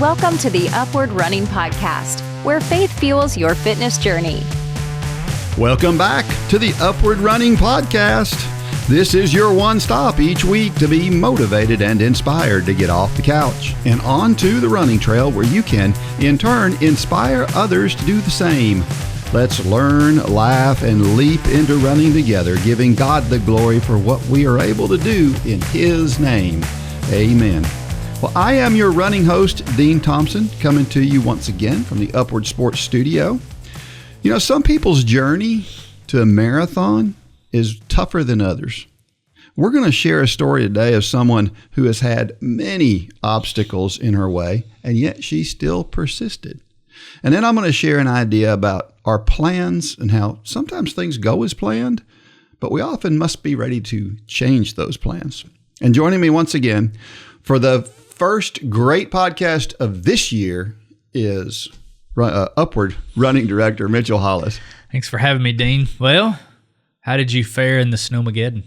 Welcome to the Upward Running Podcast, where faith fuels your fitness journey. Welcome back to the Upward Running Podcast. This is your one stop each week to be motivated and inspired to get off the couch and onto the running trail where you can, in turn, inspire others to do the same. Let's learn, laugh, and leap into running together, giving God the glory for what we are able to do in His name. Amen. Well, I am your running host, Dean Thompson, coming to you once again from the Upward Sports Studio. You know, some people's journey to a marathon is tougher than others. We're going to share a story today of someone who has had many obstacles in her way, and yet she still persisted. And then I'm going to share an idea about our plans and how sometimes things go as planned, but we often must be ready to change those plans. And joining me once again for the first great podcast of this year is Upward Running Director Mitchell Hollis. Thanks for having me, Dean. Well, how did you fare in the Snowmageddon?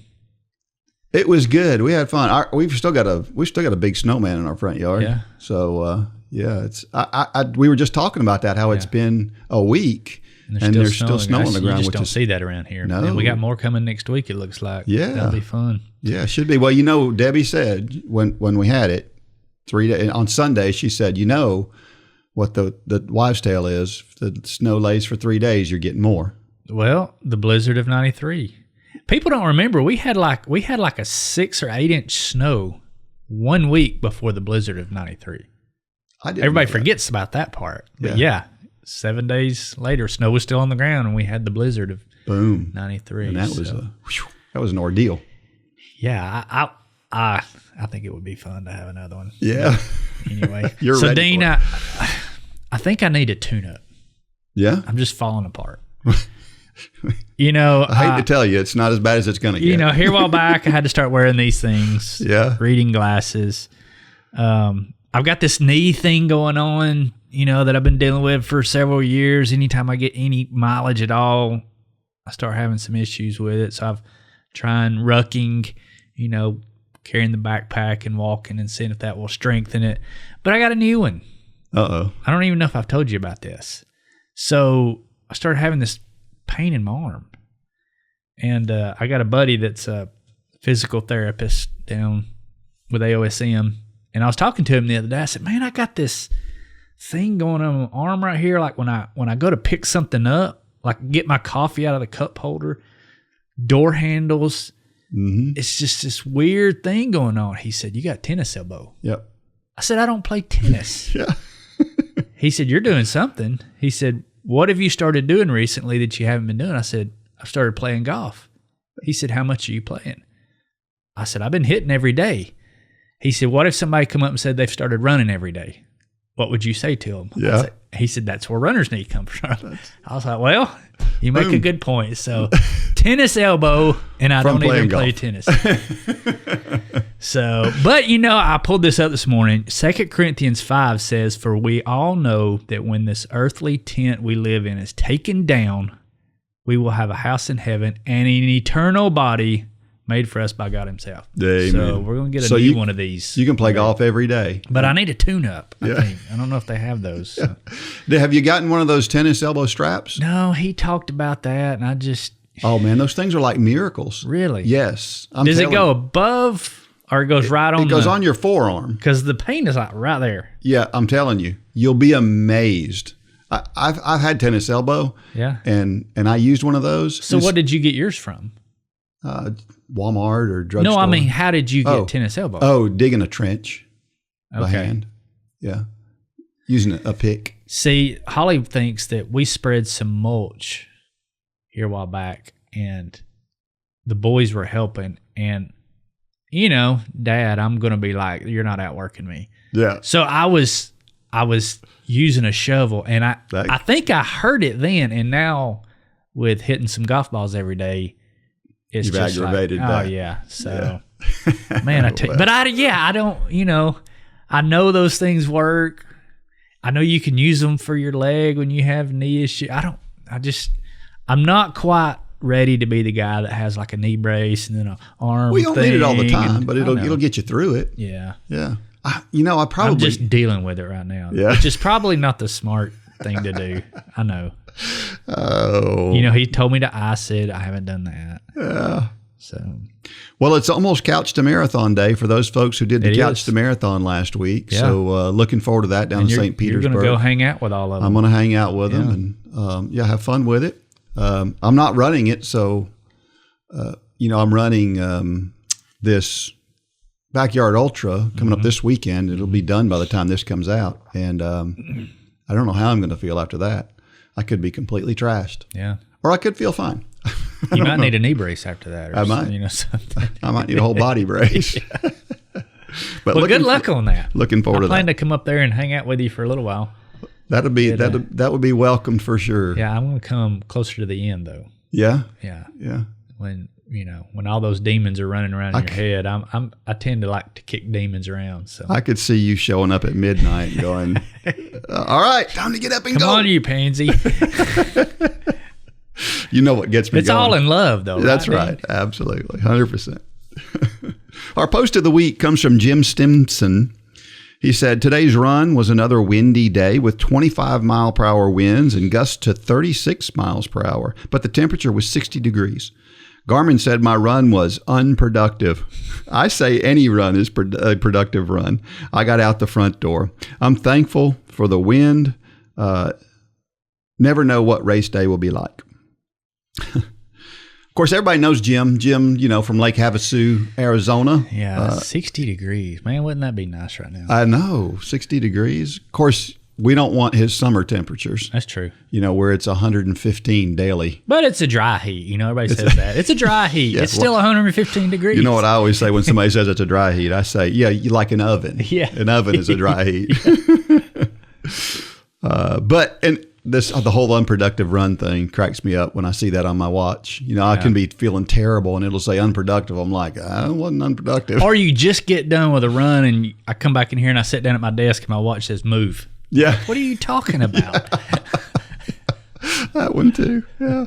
It was good. We had fun. We've still got a big snowman in our front yard. Yeah. So it's we were just talking about that, how it's been a week and there's still snow on the ground. You just don't see that around here. No. And we got more coming next week, it looks like. Yeah. That'll be fun. Yeah, it should be. Well, you know, Debbie said when we had it 3 days on Sunday, she said, you know what the wives' tale is. If the snow lays for 3 days, you're getting more. Well, the blizzard of '93. People don't remember we had like a 6 or 8 inch snow 1 week before the blizzard of '93. Everybody forgets about that part. But yeah, 7 days later, snow was still on the ground, and we had the blizzard of '93. And that was an ordeal. Yeah, I think it would be fun to have another one. Yeah. Anyway, You're so ready Dean, for it. I think I need a tune-up. Yeah, I'm just falling apart. You know, I hate to tell you, it's not as bad as it's going to get. You know, here a while back, I had to start wearing these things. Yeah. Reading glasses. I've got this knee thing going on, you know, that I've been dealing with for several years. Anytime I get any mileage at all, I start having some issues with it. So I've tried rucking, you know, carrying the backpack and walking and seeing if that will strengthen it. But I got a new one. Uh-oh. I don't even know if I've told you about this. So I started having this pain in my arm. And I got a buddy that's a physical therapist down with AOSM. And I was talking to him the other day. I said, man, I got this thing going on my arm right here. Like when I go to pick something up, like get my coffee out of the cup holder, door handles, it's just this weird thing going on. He said, you got tennis elbow. Yep. I said, I don't play tennis. Yeah. He said, you're doing something. He said, what have you started doing recently that you haven't been doing? I said, I've started playing golf. He said, how much are you playing? I said, I've been hitting every day. He said, what if somebody come up and said they've started running every day? What would you say to them? Yeah. He said, that's where runner's knee comes from. I was like, well, you make a good point. So tennis elbow, and I don't even play tennis. So, but you know, I pulled this up this morning. 2 Corinthians 5 says, for we all know that when this earthly tent we live in is taken down, we will have a house in heaven and an eternal body made for us by God Himself. Amen. So we're going to get a new one of these. You can play golf every day. But I need a tune-up, I think. I don't know if they have those. So. Have you gotten one of those tennis elbow straps? No, he talked about that, and I just... Oh, man, those things are like miracles. Really? Yes. Does it go above, or it goes right on? It goes on your forearm. Because the pain is like right there. Yeah, I'm telling you. You'll be amazed. I've had tennis elbow. Yeah. And I used one of those. So what did you get yours from? Walmart or drugstore. No, I mean, how did you get tennis elbow? Oh, digging a trench by Okay. hand. Yeah. Using a pick. See, Holly thinks that we spread some mulch here a while back, and the boys were helping. And, you know, Dad, I'm going to be like, you're not outworking me. Yeah. So I was using a shovel, and I think I heard it then, and now with hitting some golf balls every day, it's You've just aggravated like, that. Oh yeah. So man, I don't, you know, I know those things work. I know you can use them for your leg when you have knee issue. I'm not quite ready to be the guy that has like a knee brace and then an arm. Well, you don't need it all the time, but it'll get you through it. Yeah. Yeah. I'm just dealing with it right now. Yeah. Which is probably not the smart thing to do. I know. Oh. He told me to ice it. I haven't done that. Yeah. So. Well, it's almost Couch to Marathon Day for those folks who did the Couch to Marathon last week. Yeah. So looking forward to that down in St. Petersburg. You're going to go hang out with all of them. I'm going to hang out with them and have fun with it. I'm not running it, so I'm running this Backyard Ultra coming up this weekend. It'll be done by the time this comes out, and I don't know how I'm going to feel after that. I could be completely trashed, or I could feel fine. You might need a knee brace after that. Or I might. Something. I might need a whole body brace. But well, good luck on that. Looking forward to that. I plan to come up there and hang out with you for a little while. That would be welcomed for sure. Yeah, I'm going to come closer to the end though. Yeah. Yeah. Yeah. When all those demons are running around in your head, I tend to like to kick demons around. So I could see you showing up at midnight and going, "All right, time to get up and go." Come on, you pansy. You know what gets me It's going. all in love, though. That's right. Absolutely. 100%. Our post of the week comes from Jim Stimson. He said, today's run was another windy day with 25-mile-per-hour winds and gusts to 36 miles per hour, but the temperature was 60 degrees. Garmin said my run was unproductive. I say any run is a productive run. I got out the front door. I'm thankful for the wind. Never know what race day will be like. Of course, everybody knows Jim. Jim, from Lake Havasu, Arizona. Yeah, 60 degrees. Man, wouldn't that be nice right now? I know, 60 degrees. Of course, we don't want his summer temperatures. That's true. Where it's 115 daily. But it's a dry heat. Everybody says that. It's a dry heat. Yeah, it's still 115 degrees. You know what I always say when somebody says it's a dry heat? I say, yeah, you like an oven. Yeah. An oven is a dry heat. The whole unproductive run thing cracks me up when I see that on my watch. I can be feeling terrible and it'll say unproductive. I'm like, I wasn't unproductive. Or you just get done with a run and I come back in here and I sit down at my desk and my watch says move. Yeah. What are you talking about? That one too. Yeah.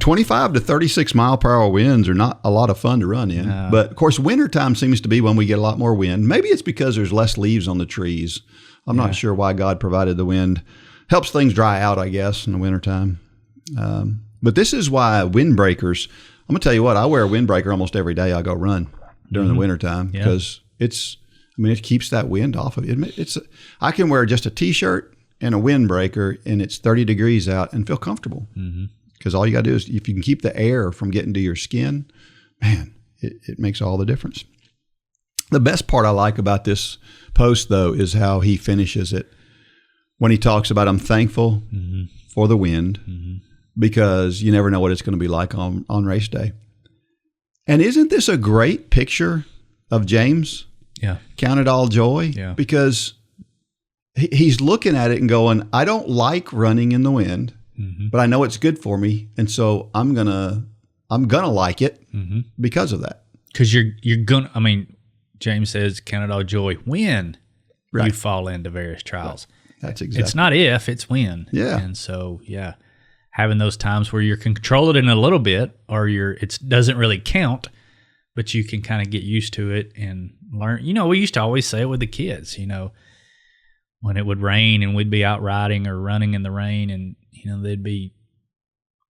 25 to 36 mile per hour winds are not a lot of fun to run in. No. But of course, wintertime seems to be when we get a lot more wind. Maybe it's because there's less leaves on the trees. I'm not sure why God provided the wind. Helps things dry out, I guess, in the wintertime. But this is why windbreakers, I'm going to tell you what, I wear a windbreaker almost every day I go run during the wintertime because it keeps that wind off of it. I can wear just a T-shirt and a windbreaker and it's 30 degrees out and feel comfortable. Because all you got to do is, if you can keep the air from getting to your skin, man, it makes all the difference. The best part I like about this post, though, is how he finishes it. When he talks about, I'm thankful for the wind because you never know what it's going to be like on race day. And isn't this a great picture of James? Yeah. Count it all joy. Yeah. Because he's looking at it and going, I don't like running in the wind, but I know it's good for me. And so I'm going to like it because of that. Because James says, count it all joy when you fall into various trials. Right. That's exactly. It's not if, it's when. Yeah. And so, having those times where you can control it in a little bit, or it doesn't really count, but you can kind of get used to it and learn. We used to always say it with the kids, when it would rain and we'd be out riding or running in the rain and, they'd be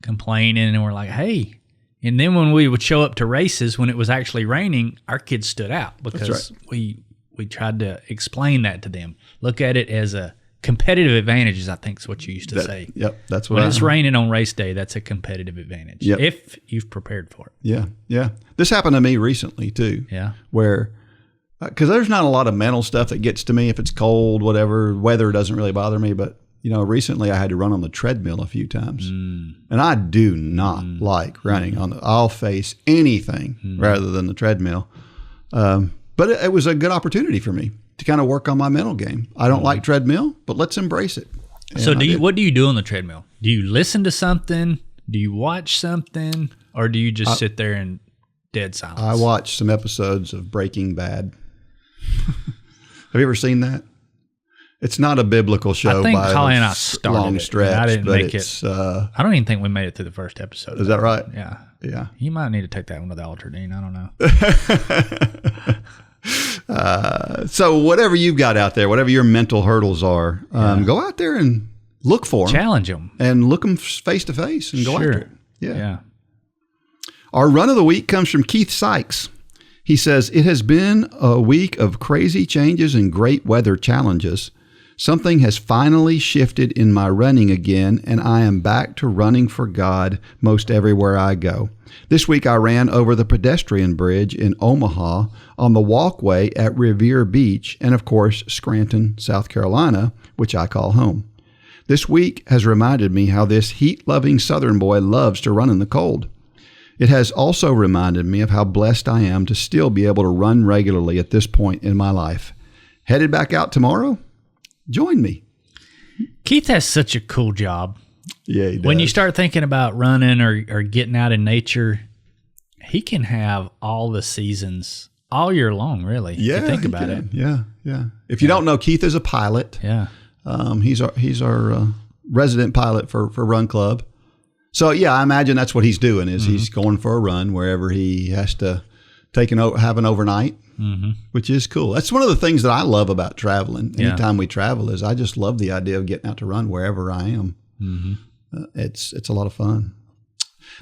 complaining and we're like, hey. And then when we would show up to races, when it was actually raining, our kids stood out because we tried to explain that to them. Look at it as a competitive advantages, I think is what you used to say. Yep, that's what when it's raining on race day, that's a competitive advantage. Yep. If you've prepared for it. Yeah, yeah. This happened to me recently too. Yeah. Where, because there's not a lot of mental stuff that gets to me if it's cold, whatever. Weather doesn't really bother me, but recently I had to run on the treadmill a few times, and I do not like running on I'll face anything rather than the treadmill. But it was a good opportunity for me to kind of work on my mental game. I don't like treadmill, but let's embrace it. And so what do you do on the treadmill? Do you listen to something? Do you watch something? Or do you just sit there in dead silence? I watched some episodes of Breaking Bad. Have you ever seen that? It's not a biblical show. I think by Holly a and I started long stretch. I didn't make it. I don't even think we made it through the first episode. Is that right? Yeah. Yeah. You might need to take that one to the altar, Dean. I don't know. So whatever you've got out there, whatever your mental hurdles are, go out there and look for them. Challenge them. And look them face to face and go after it. Yeah. Our run of the week comes from Keith Sikes. He says, "It has been a week of crazy changes and great weather challenges. Something has finally shifted in my running again, and I am back to running for God most everywhere I go. This week I ran over the pedestrian bridge in Omaha, on the walkway at Revere Beach, and of course Scranton, South Carolina, which I call home. This week has reminded me how this heat-loving Southern boy loves to run in the cold. It has also reminded me of how blessed I am to still be able to run regularly at this point in my life. Headed back out tomorrow? Join me." Keith has such a cool job. Yeah, he does. When you start thinking about running or getting out in nature, he can have all the seasons all year long, really. Yeah, if you think about it. Yeah. If you don't know, Keith is a pilot. Yeah. He's our resident pilot for Run Club. So yeah, I imagine that's what he's doing is he's going for a run wherever he has to have an overnight, which is cool. That's one of the things that I love about traveling. Anytime we travel is I just love the idea of getting out to run wherever I am. It's a lot of fun.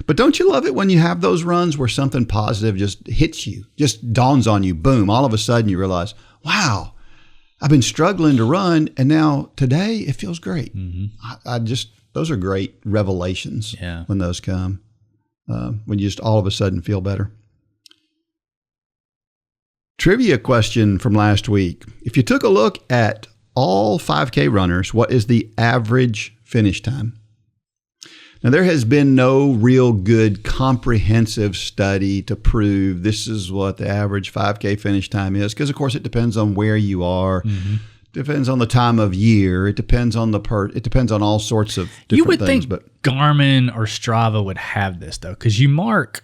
But don't you love it when you have those runs where something positive just hits you, just dawns on you, boom, all of a sudden you realize, wow, I've been struggling to run, and now today it feels great. Those are great revelations when those come, when you just all of a sudden feel better. Trivia question from last week. If you took a look at all 5K runners, what is the average finish time? Now, there has been no real good comprehensive study to prove this is what the average 5K finish time is, because, of course, it depends on where you are. Depends on the time of year. It depends on it depends on all sorts of different things. You would think Garmin or Strava would have this, though, because you mark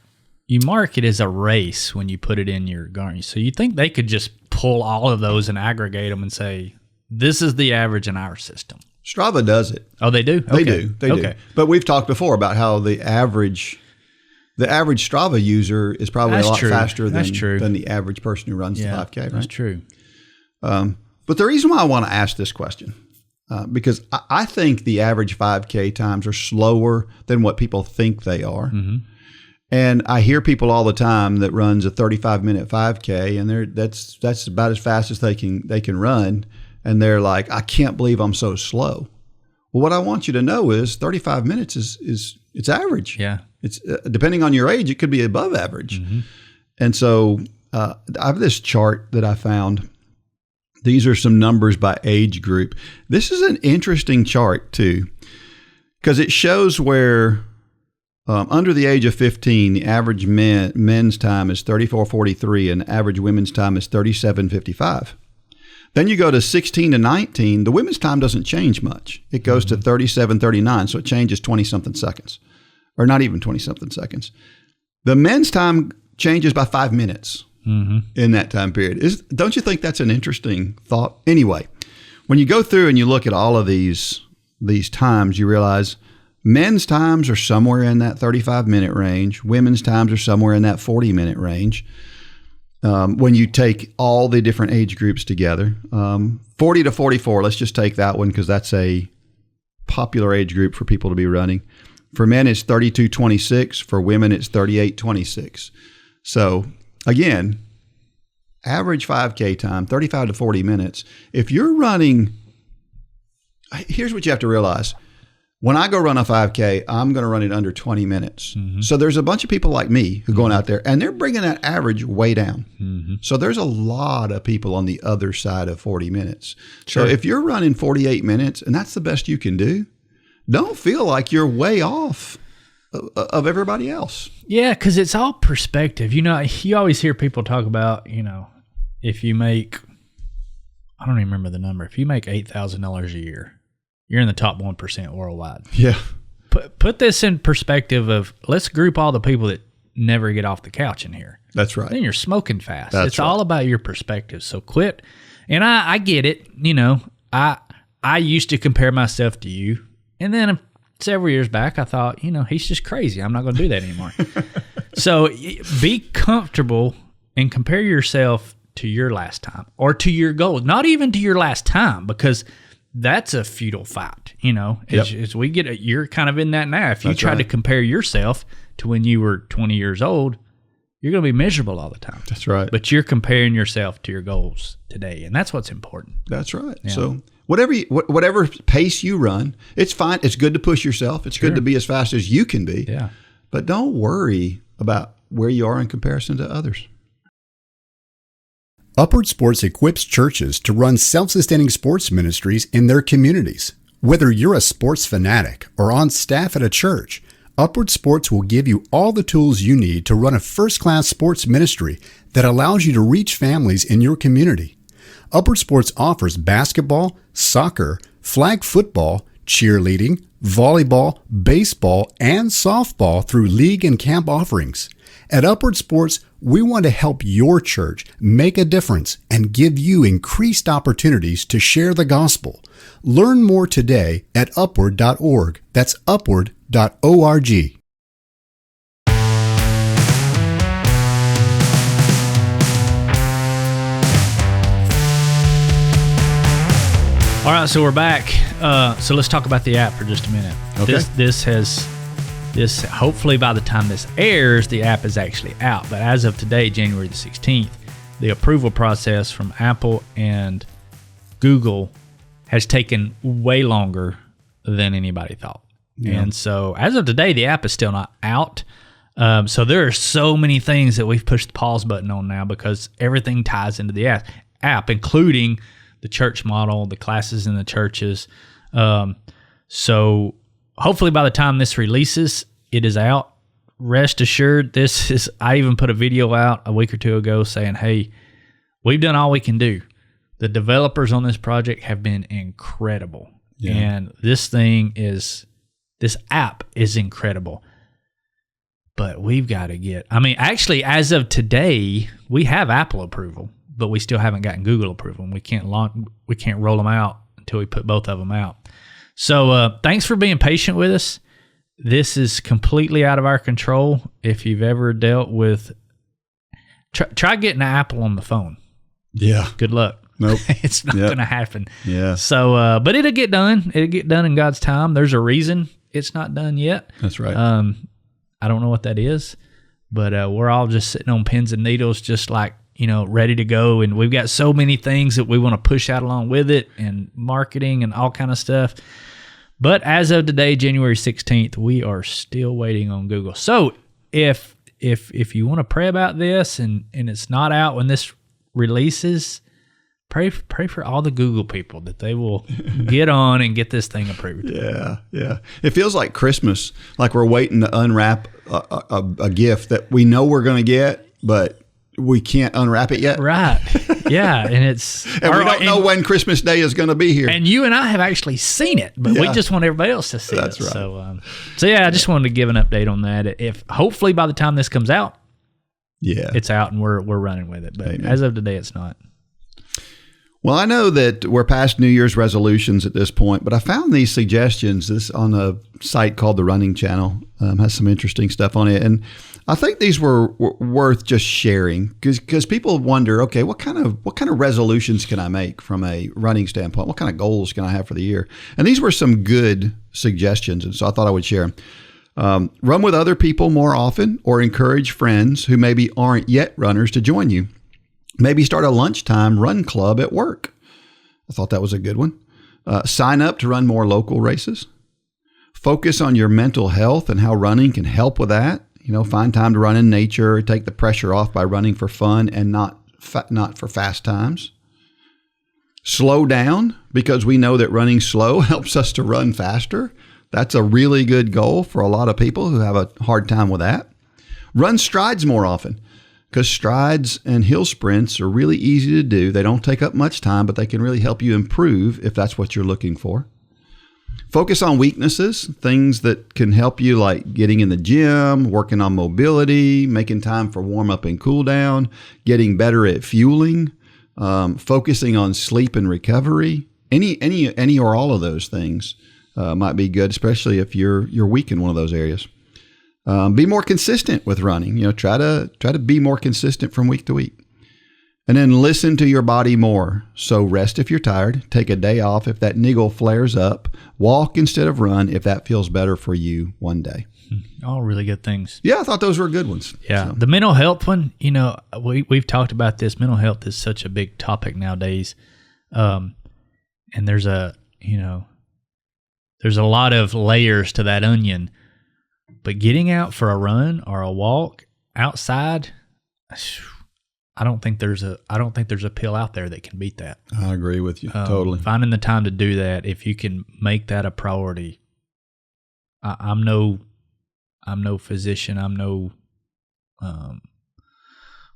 it as a race when you put it in your Garmin. So you think they could just pull all of those and aggregate them and say, this is the average in our system. Strava does it. Oh, they do? They do. But we've talked before about how the average Strava user is probably a lot faster than the average person who runs the 5K, right? That's true. But the reason why I want to ask this question, because I think the average 5K times are slower than what people think they are. And I hear people all the time that runs a 35-minute 5K, and that's about as fast as they can run. And they're like, I can't believe I'm so slow. Well, what I want you to know is 35 minutes is it's average. Yeah. It's depending on your age, it could be above average. And so I have this chart that I found. These are some numbers by age group. This is an interesting chart too, because it shows where under the age of 15, the average men's time is 34:43 and average women's time is 37:55. Then you go to 16 to 19, the women's time doesn't change much. It goes to 37:39, so it changes 20-something seconds, or not even 20-something seconds. The men's time changes by 5 minutes in that time period. Don't you think that's an interesting thought? Anyway, when you go through and you look at all of these times, you realize men's times are somewhere in that 35-minute range. Women's times are somewhere in that 40-minute range. When you take all the different age groups together, 40 to 44, let's just take that one because that's a popular age group for people to be running. For men, it's 32:26. For women, it's 38:26. So again, average 5K time, 35 to 40 minutes. If you're running, here's what you have to realize. When I go run a 5K, I'm going to run it under 20 minutes. So there's a bunch of people like me who are going out there, and they're bringing that average way down. So there's a lot of people on the other side of 40 minutes. So if you're running 48 minutes, and that's the best you can do, don't feel like you're way off of everybody else. Yeah, because it's all perspective. You know, you always hear people talk about, if you make, I don't even remember the number, if you make $8,000 a year, you're in the top 1% worldwide. Yeah. Put this in perspective of, let's group all the people that never get off the couch in here. That's right. Then you're smoking fast. It's all about your perspective. So quit. And I get it. I used to compare myself to you. And then several years back, I thought, he's just crazy. I'm not going to do that anymore. So be comfortable and compare yourself to your last time or to your goal, not even to your last time, because that's a futile fight. You know, as we get it, you're kind of in that now. If you try to compare yourself to when you were 20 years old, you're going to be miserable all the time. That's right. But you're comparing yourself to your goals today, and that's what's important. That's right. Yeah. So whatever pace you run, it's fine. It's good to push yourself. It's good to be as fast as you can be. Yeah. But don't worry about where you are in comparison to others. Upward Sports equips churches to run self-sustaining sports ministries in their communities. Whether you're a sports fanatic or on staff at a church, Upward Sports will give you all the tools you need to run a first-class sports ministry that allows you to reach families in your community. Upward Sports offers basketball, soccer, flag football, cheerleading, volleyball, baseball, and softball through league and camp offerings. At Upward Sports, we want to help your church make a difference and give you increased opportunities to share the gospel. Learn more today at upward.org. That's upward.org. All right, so we're back. So let's talk about the app for just a minute. Okay. This hopefully by the time this airs, the app is actually out. But as of today, January the 16th, the approval process from Apple and Google has taken way longer than anybody thought. Yeah. And so as of today, the app is still not out. So there are so many things that we've pushed the pause button on now because everything ties into the app, including the church model, the classes in the churches. So hopefully by the time this releases, it is out. Rest assured, I even put a video out a week or two ago saying, hey, we've done all we can do. The developers on this project have been incredible. Yeah. And this app is incredible. But we've got to actually, as of today, we have Apple approval, but we still haven't gotten Google approval. And we can't roll them out until we put both of them out. So thanks for being patient with us. This is completely out of our control. If you've ever dealt with, try getting an Apple on the phone. Yeah. Good luck. Nope. It's not going to happen. Yeah. So, but it'll get done. It'll get done in God's time. There's a reason it's not done yet. That's right. I don't know what that is, but we're all just sitting on pins and needles, just like, ready to go. And we've got so many things that we want to push out along with it, and marketing and all kind of stuff. But as of today, January 16th, we are still waiting on Google. So if you want to pray about this and it's not out when this releases, pray for all the Google people that they will get on and get this thing approved. Yeah. It feels like Christmas, like we're waiting to unwrap a gift that we know we're going to get, but we can't unwrap it yet. Right. Yeah. And we don't know when Christmas Day is going to be here. And you and I have actually seen it, but we just want everybody else to see it. That's right. So yeah, I just wanted to give an update on that. If hopefully by the time this comes out, it's out and we're running with it. But Amen. As of today, it's not. Well, I know that we're past New Year's resolutions at this point, but I found these suggestions. This on a site called the Running Channel has some interesting stuff on it, and I think these were worth just sharing because people wonder, okay, what kind of resolutions can I make from a running standpoint? What kind of goals can I have for the year? And these were some good suggestions, and so I thought I would share them. Run with other people more often, or encourage friends who maybe aren't yet runners to join you. Maybe start a lunchtime run club at work. I thought that was a good one. Sign up to run more local races. Focus on your mental health and how running can help with that. Find time to run in nature. Take the pressure off by running for fun and not for fast times. Slow down, because we know that running slow helps us to run faster. That's a really good goal for a lot of people who have a hard time with that. Run strides more often, because strides and hill sprints are really easy to do. They don't take up much time, but they can really help you improve if that's what you're looking for. Focus on weaknesses, things that can help you, like getting in the gym, working on mobility, making time for warm up and cool down, getting better at fueling, focusing on sleep and recovery. Any or all of those things might be good, especially if you're weak in one of those areas. Be more consistent with running. Try to be more consistent from week to week. And then listen to your body more. So rest if you're tired. Take a day off if that niggle flares up. Walk instead of run if that feels better for you one day. All really good things. Yeah, I thought those were good ones. Yeah. So. The mental health one, we've talked about this. Mental health is such a big topic nowadays. And there's a lot of layers to that onion. But getting out for a run or a walk outside, I don't think there's a pill out there that can beat that. I agree with you totally. Finding the time to do that, if you can make that a priority. I'm no physician. I'm no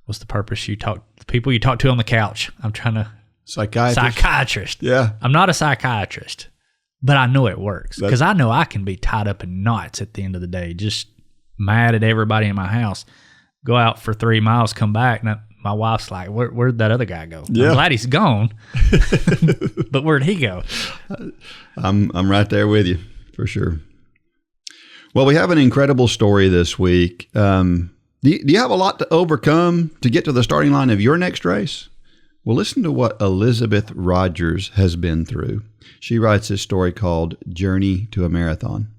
what's the purpose? The people you talk to on the couch. I'm trying to psychiatrist. Yeah, I'm not a psychiatrist, but I know it works because I know I can be tied up in knots at the end of the day, just mad at everybody in my house. Go out for 3 miles, come back, and my wife's like, where'd that other guy go? Yeah. I'm glad he's gone, but where'd he go? I'm right there with you for sure. Well, we have an incredible story this week. Do you have a lot to overcome to get to the starting line of your next race? Well, listen to what Elizabeth Rodgers has been through. She writes this story called Journey to a Marathon.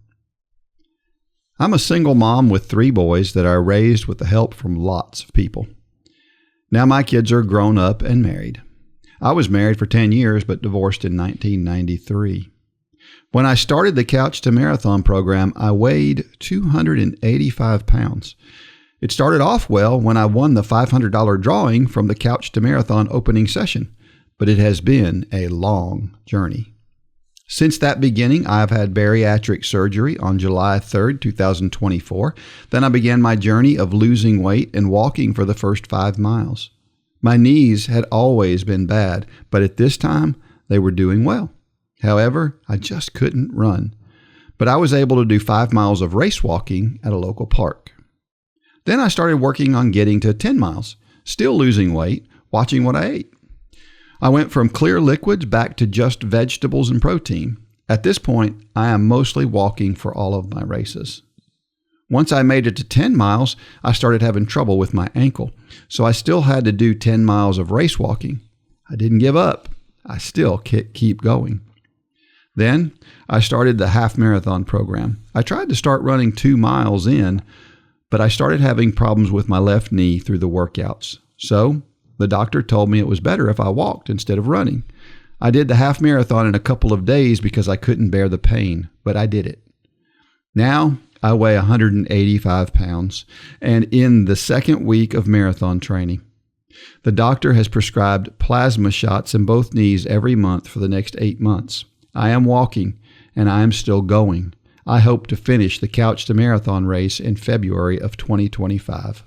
I'm a single mom with 3 boys that I raised with the help from lots of people. Now my kids are grown up and married. I was married for 10 years but divorced in 1993. When I started the Couch to Marathon program, I weighed 285 pounds. It started off well when I won the $500 drawing from the Couch to Marathon opening session, but it has been a long journey. Since that beginning, I've had bariatric surgery on July 3rd, 2024. Then I began my journey of losing weight and walking for the first 5 miles. My knees had always been bad, but at this time, they were doing well. However, I just couldn't run. But I was able to do 5 miles of race walking at a local park. Then I started working on getting to 10 miles, still losing weight, watching what I ate. I went from clear liquids back to just vegetables and protein. At this point, I am mostly walking for all of my races. Once I made it to 10 miles, I started having trouble with my ankle, so I still had to do 10 miles of race walking. I didn't give up. I still keep going. Then I started the half marathon program. I tried to start running 2 miles in, but I started having problems with my left knee through the workouts. So the doctor told me it was better if I walked instead of running. I did the half marathon in a couple of days because I couldn't bear the pain, but I did it. Now I weigh 185 pounds and in the second week of marathon training. The doctor has prescribed plasma shots in both knees every month for the next 8 months. I am walking and I am still going. I hope to finish the Couch to Marathon race in February of 2025.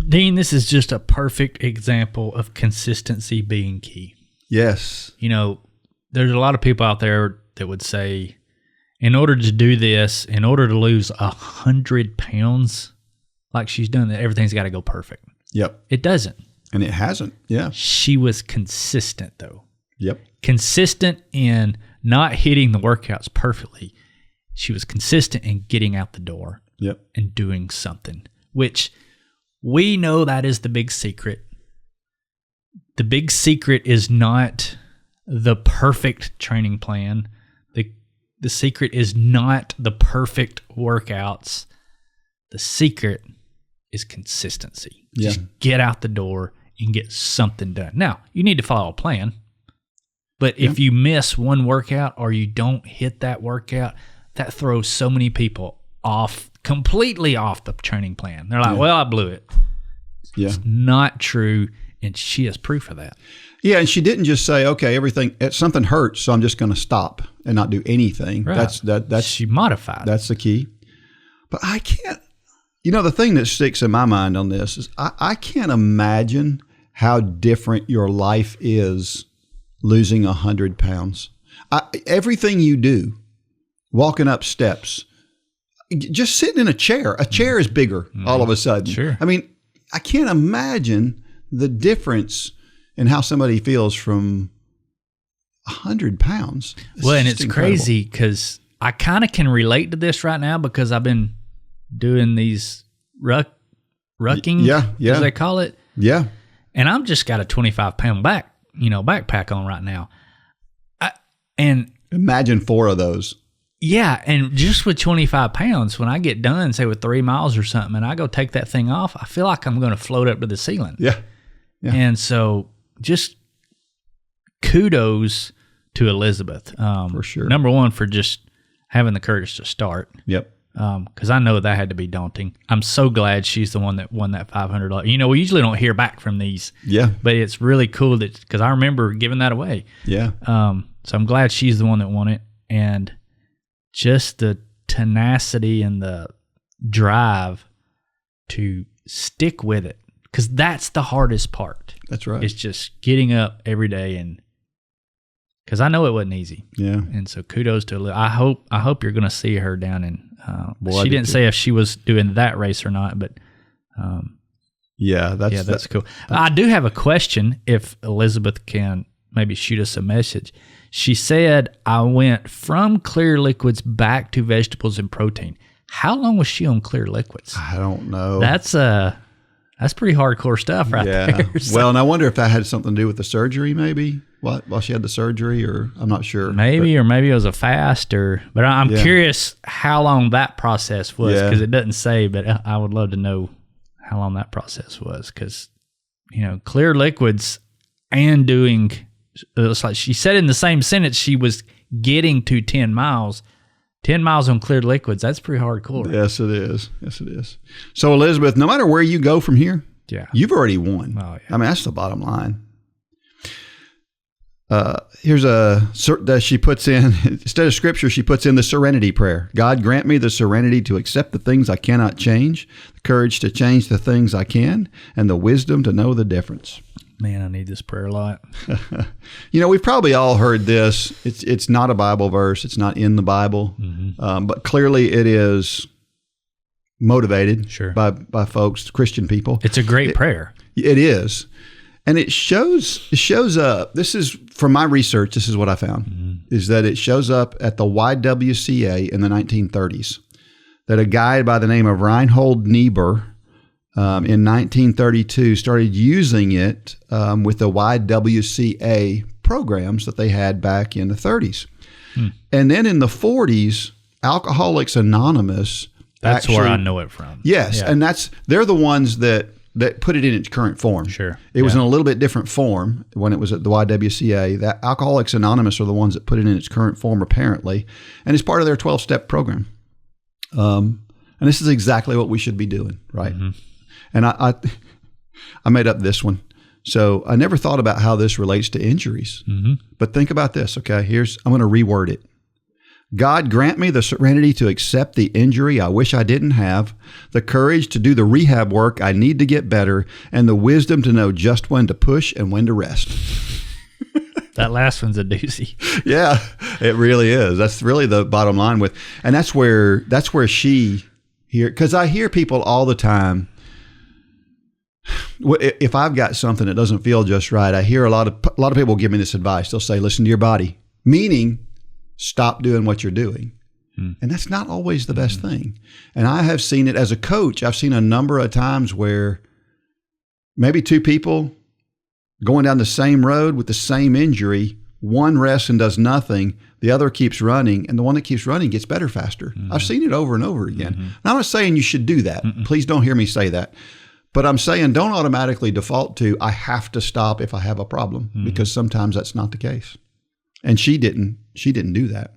Dean, this is just a perfect example of consistency being key. Yes. There's a lot of people out there that would say, in order to do this, in order to lose 100 pounds, like she's done, that everything's got to go perfect. Yep. It doesn't. And it hasn't. Yeah. She was consistent, though. Yep. Consistent in not hitting the workouts perfectly. She was consistent in getting out the door. Yep. And doing something, which we know that is the big secret. The big secret is not the perfect training plan. The secret is not the perfect workouts. The secret is consistency. Yeah. Just get out the door and get something done. Now, you need to follow a plan. But if you miss one workout or you don't hit that workout, that throws so many people completely off the training plan. They're like, well, I blew it. Yeah. It's not true, and she has proof of that. Yeah, and she didn't just say, okay, something hurts, so I'm just going to stop and not do anything. Right. That's she modified. That's the key. But I can't, the thing that sticks in my mind on this is I can't imagine how different your life is losing 100 pounds. Everything you do, walking up steps, just sitting in a chair is bigger all of a sudden. Sure. I mean, I can't imagine the difference in how somebody feels from 100 pounds. And it's crazy because I kind of can relate to this right now because I've been doing these rucking, as they call it. Yeah. And I'm just got a 25-pound backpack on right now. And imagine 4 of those. Yeah, and just with 25 pounds, when I get done, say with 3 miles or something, and I go take that thing off, I feel like I'm going to float up to the ceiling. Yeah. And so just kudos to Elizabeth. For sure. Number one, for just having the courage to start. Yep. Because I know that had to be daunting. I'm so glad she's the one that won that $500. You know, we usually don't hear back from these. Yeah. But it's really cool that, because I remember giving that away. Yeah. So I'm glad she's the one that won it. And just the tenacity and the drive to stick with it. Because that's the hardest part. That's right. It's just getting up every day, and because I know it wasn't easy. Yeah. And so kudos to I hope you're going to see her down in. Boy, she didn't say if she was doing that race or not, but that's cool. I do have a question. If Elizabeth can maybe shoot us a message. She said, I went from clear liquids back to vegetables and protein. How long was she on clear liquids? I don't know. That's pretty hardcore stuff right there. So, well, and I wonder if that had something to do with the surgery, maybe while she had the surgery, or I'm not sure. Maybe it was a fast, but I'm curious how long that process was, because it doesn't say, but I would love to know how long that process was, because, clear liquids and doing, it's like she said in the same sentence, she was getting to 10 miles. 10 miles on clear liquids, that's pretty hardcore. Yes, it is. Yes, it is. So, Elizabeth, no matter where you go from here, you've already won. Oh, yeah. I mean, that's the bottom line. She puts in, instead of scripture, she puts in the Serenity Prayer. God, grant me the serenity to accept the things I cannot change, the courage to change the things I can, and the wisdom to know the difference. Man, I need this prayer a lot. We've probably all heard this. It's not a Bible verse. It's not in the Bible. Mm-hmm. But clearly it is motivated by folks, Christian people. It's a great prayer. It is. And it shows up. This is, from my research, this is what I found, is that it shows up at the YWCA in the 1930s. That a guy by the name of Reinhold Niebuhr, in 1932, started using it with the YWCA programs that they had back in the 30s. And then in the 40s, Alcoholics Anonymous. That's where I know it from. Yes, and they're the ones that put it in its current form. Sure. It was in a little bit different form when it was at the YWCA. That Alcoholics Anonymous are the ones that put it in its current form, apparently, and it's part of their 12-step program. And this is exactly what we should be doing, right? Mm-hmm. And I made up this one. So I never thought about how this relates to injuries. Mm-hmm. But think about this, okay? I'm going to reword it. God, grant me the serenity to accept the injury I wish I didn't have, the courage to do the rehab work I need to get better, and the wisdom to know just when to push and when to rest. That last one's a doozy. Yeah, it really is. That's really the bottom line and that's where she here, because I hear people all the time. If I've got something that doesn't feel just right, I hear a lot of people give me this advice. They'll say, listen to your body, meaning stop doing what you're doing. And that's not always the best thing. And I have seen it as a coach. I've seen a number of times where maybe 2 people going down the same road with the same injury, one rests and does nothing, the other keeps running, and the one that keeps running gets better faster. I've seen it over and over again. Now, I'm not saying you should do that. Please don't hear me say that. But I'm saying don't automatically default to, I have to stop if I have a problem, because sometimes that's not the case. And she didn't do that.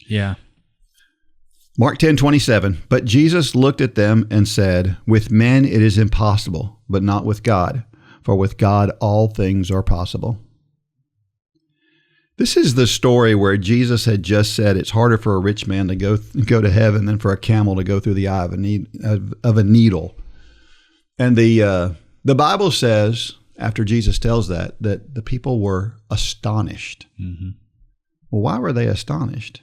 Yeah. Mark 10:27. But Jesus looked at them and said, with men it is impossible, but not with God. For with God all things are possible. This is the story where Jesus had just said it's harder for a rich man to go to heaven than for a camel to go through the eye of a needle. And the Bible says, after Jesus tells that the people were astonished. Mm-hmm. Well, why were they astonished?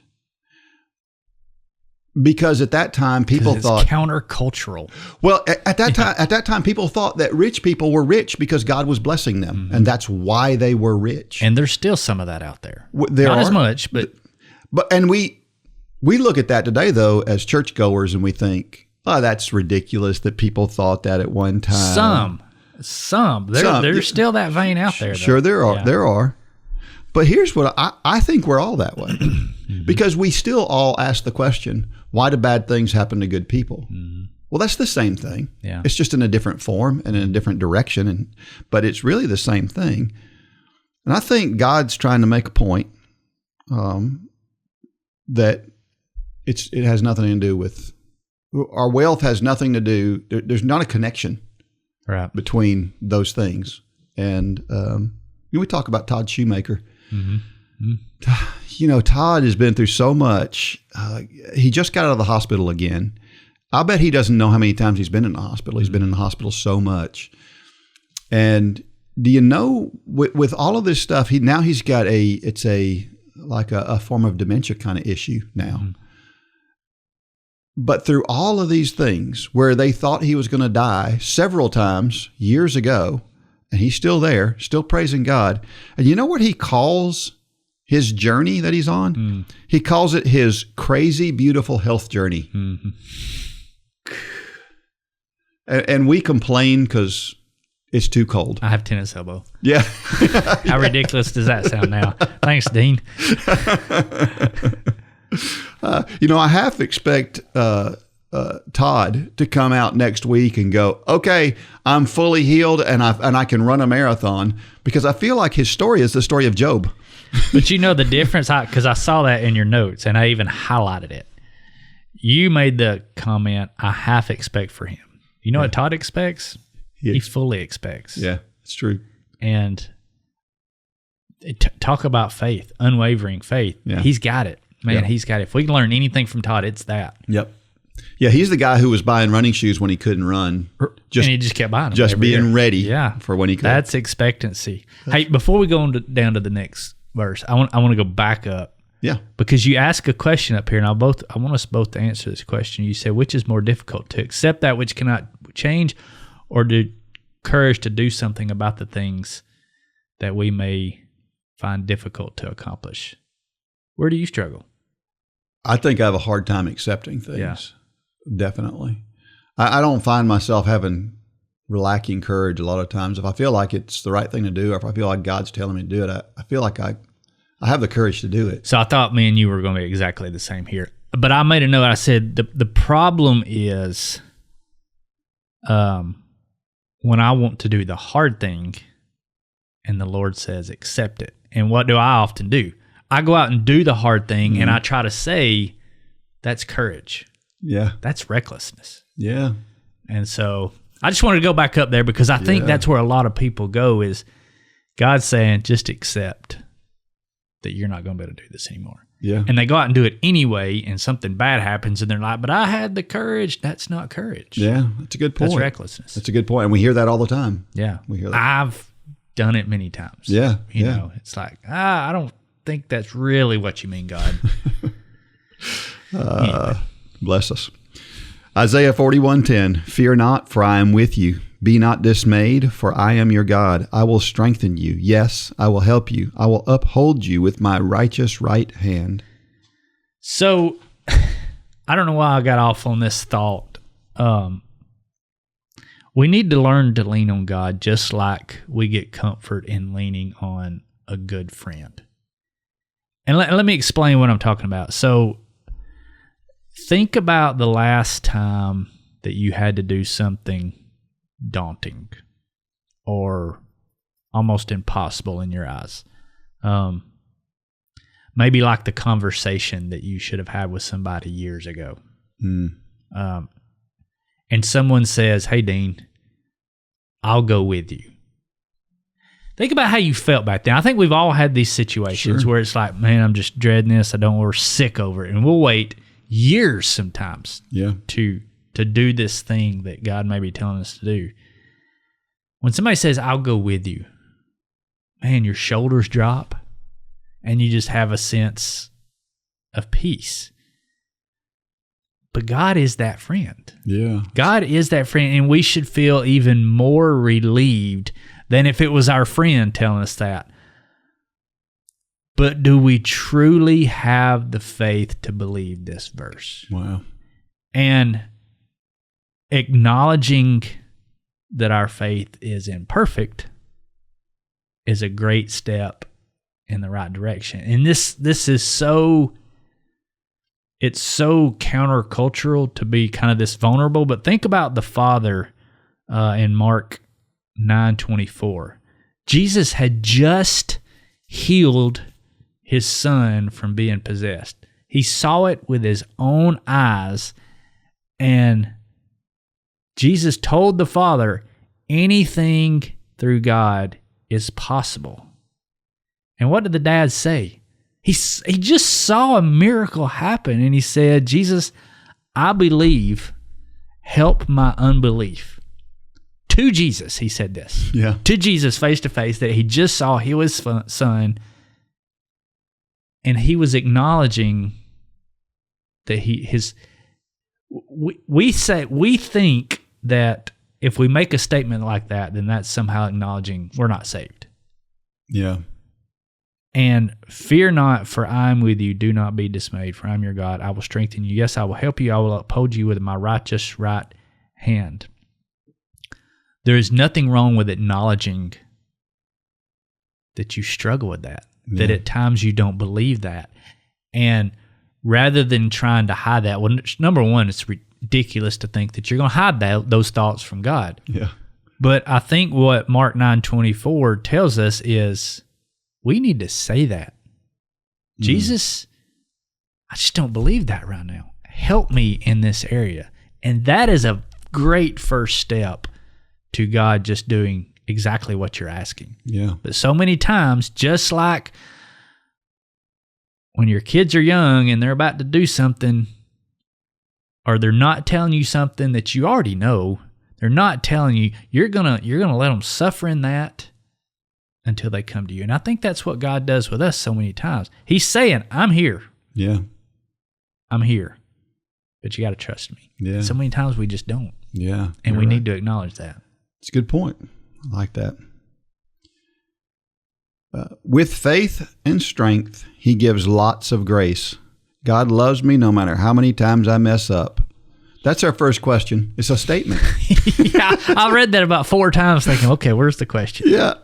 Because at that time, people thought countercultural. Well, at that time, people thought that rich people were rich because God was blessing them, and that's why they were rich. And there's still some of that out there. Not as much, but we look at that today though as churchgoers, and we think, oh, that's ridiculous that people thought that at one time. There's still that vein out there, though. Sure, there are. Yeah. There are. But here's what I think we're all that way. Because we still all ask the question, why do bad things happen to good people? Mm-hmm. Well, that's the same thing. Yeah. It's just in a different form and in a different direction, but it's really the same thing. And I think God's trying to make a point that it has nothing to do with our wealth. Has nothing to do. There's not a connection between those things. And we talk about Todd Shoemaker. Mm-hmm. Todd has been through so much. He just got out of the hospital again. I bet he doesn't know how many times he's been in the hospital. He's been in the hospital so much. And do you know, with all of this stuff, he's got a form of dementia kind of issue now. Mm-hmm. But through all of these things where they thought he was going to die several times years ago, and he's still there, still praising God. And you know what he calls his journey that he's on? Mm. He calls it his crazy, beautiful health journey. Mm-hmm. And we complain because it's too cold. I have tennis elbow. Yeah. How ridiculous does that sound now? Thanks, Dean. I half expect Todd to come out next week and go, okay, I'm fully healed and I can run a marathon, because I feel like his story is the story of Job. But the difference, because I saw that in your notes and I even highlighted it. You made the comment, I half expect for him. You know what Todd expects? He fully expects. Yeah, it's true. And talk about faith, unwavering faith. Yeah. He's got it. Man, he's got it. If we can learn anything from Todd, it's that. Yep. Yeah, he's the guy who was buying running shoes when he couldn't run. And he just kept buying them. Just being ready for when he could. That's expectancy. Hey, before we go down to the next verse, I want to go back up. Yeah. Because you ask a question up here, and I want us both to answer this question. You say, which is more difficult, to accept that which cannot change, or to courage to do something about the things that we may find difficult to accomplish? Where do you struggle? I think I have a hard time accepting things. Yeah. Definitely. I don't find myself lacking courage a lot of times. If I feel like it's the right thing to do, or if I feel like God's telling me to do it, I feel like I have the courage to do it. So I thought me and you were going to be exactly the same here. But I made a note. I said the problem is when I want to do the hard thing and the Lord says accept it. And what do I often do? I go out and do the hard thing, and I try to say that's courage. Yeah. That's recklessness. Yeah. And so I just wanted to go back up there, because I think that's where a lot of people go, is God's saying just accept that you're not going to be able to do this anymore. Yeah. And they go out and do it anyway, and something bad happens, and they're like, but I had the courage. That's not courage. Yeah, that's a good point. That's recklessness. That's a good point. And we hear that all the time. Yeah. We hear that. I've done it many times. Yeah. You know, it's like, I don't think that's really what you mean, God. Anyway. Bless us. Isaiah 41:10, fear not, for I am with you. Be not dismayed, for I am your God. I will strengthen you. Yes, I will help you. I will uphold you with my righteous right hand. So, I don't know why I got off on this thought. We need to learn to lean on God, just like we get comfort in leaning on a good friend. And let me explain what I'm talking about. So, think about the last time that you had to do something daunting or almost impossible in your eyes. Maybe like the conversation that you should have had with somebody years ago. And someone says, hey, Dean, I'll go with you. Think about how you felt back then. I think we've all had these situations where it's like, man, I'm just dreading this. We're sick over it. And we'll wait years sometimes to do this thing that God may be telling us to do. When somebody says, I'll go with you, man, your shoulders drop and you just have a sense of peace. But God is that friend. Yeah. God is that friend, and we should feel even more relieved than if it was our friend telling us that. But do we truly have the faith to believe this verse? Wow. And acknowledging that our faith is imperfect is a great step in the right direction. And this is so, it's so countercultural to be kind of this vulnerable. But think about the Father in Mark 9:24. Jesus had just healed his son from being possessed. He saw it with his own eyes, and Jesus told the Father, anything through God is possible. And what did the dad say? He just saw a miracle happen, and he said, Jesus, I believe, help my unbelief. To Jesus, he said this. Yeah. To Jesus, face to face, that he just saw heal his son, and he was acknowledging that we think that if we make a statement like that, then that's somehow acknowledging we're not saved. Yeah. And fear not, for I am with you. Do not be dismayed, for I am your God. I will strengthen you. Yes, I will help you. I will uphold you with my righteous right hand. There is nothing wrong with acknowledging that you struggle with that, that at times you don't believe that. And rather than trying to hide that, well, number one, it's ridiculous to think that you're going to hide those thoughts from God. Yeah. But I think what Mark 9:24 tells us is we need to say that. Jesus, I just don't believe that right now. Help me in this area. And that is a great first step to God just doing exactly what you're asking. Yeah. But so many times, just like when your kids are young and they're about to do something, or they're not telling you something that you already know, they're not telling you, you're gonna let them suffer in that until they come to you. And I think that's what God does with us so many times. He's saying, I'm here. Yeah. I'm here. But you got to trust me. Yeah. So many times we just don't. Yeah. And we need to acknowledge that. It's a good point. I like that. With faith and strength, he gives lots of grace. God loves me no matter how many times I mess up. That's our first question. It's a statement. Yeah, I read that about 4 times thinking, okay, where's the question? Yeah.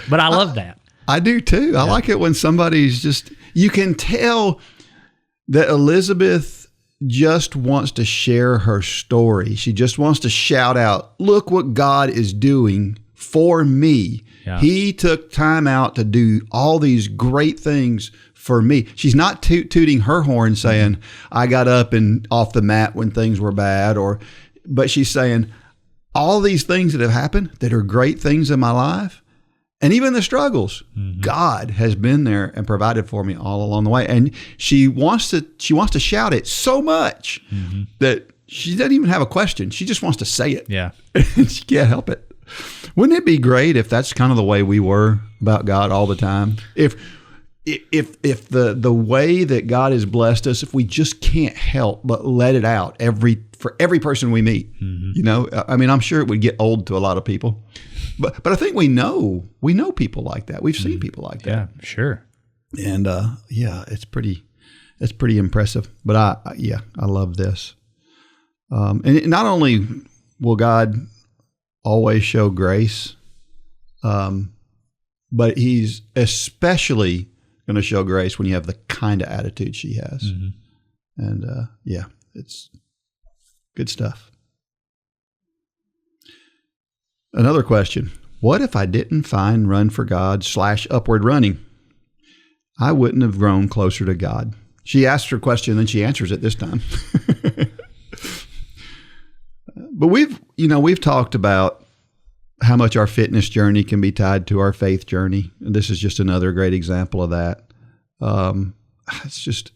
But I love that. I do too. I like it when somebody's just, you can tell that Elizabeth just wants to share her story. She just wants to shout out, look what God is doing for me. Yeah. He took time out to do all these great things for me. She's not tooting her horn saying, I got up and off the mat when things were bad, but she's saying all these things that have happened that are great things in my life, and even the struggles, God has been there and provided for me all along the way. And she wants to shout it so much that she doesn't even have a question. She just wants to say it. Yeah. And she can't help it. Wouldn't it be great if that's kind of the way we were about God all the time? If the way that God has blessed us, if we just can't help but let it out for every person we meet, you know, I mean, I'm sure it would get old to a lot of people, but I think we know people like that. We've seen people like that. Yeah, sure. And it's pretty impressive. But I love this. And not only will God always show grace, but he's especially going to show grace when you have the kind of attitude she has. And it's good stuff. Another question. What if I didn't find Run for God / Upward Running? I wouldn't have grown closer to God. She asked her question, and she answers it this time. But we've talked about how much our fitness journey can be tied to our faith journey. And this is just another great example of that. It's just,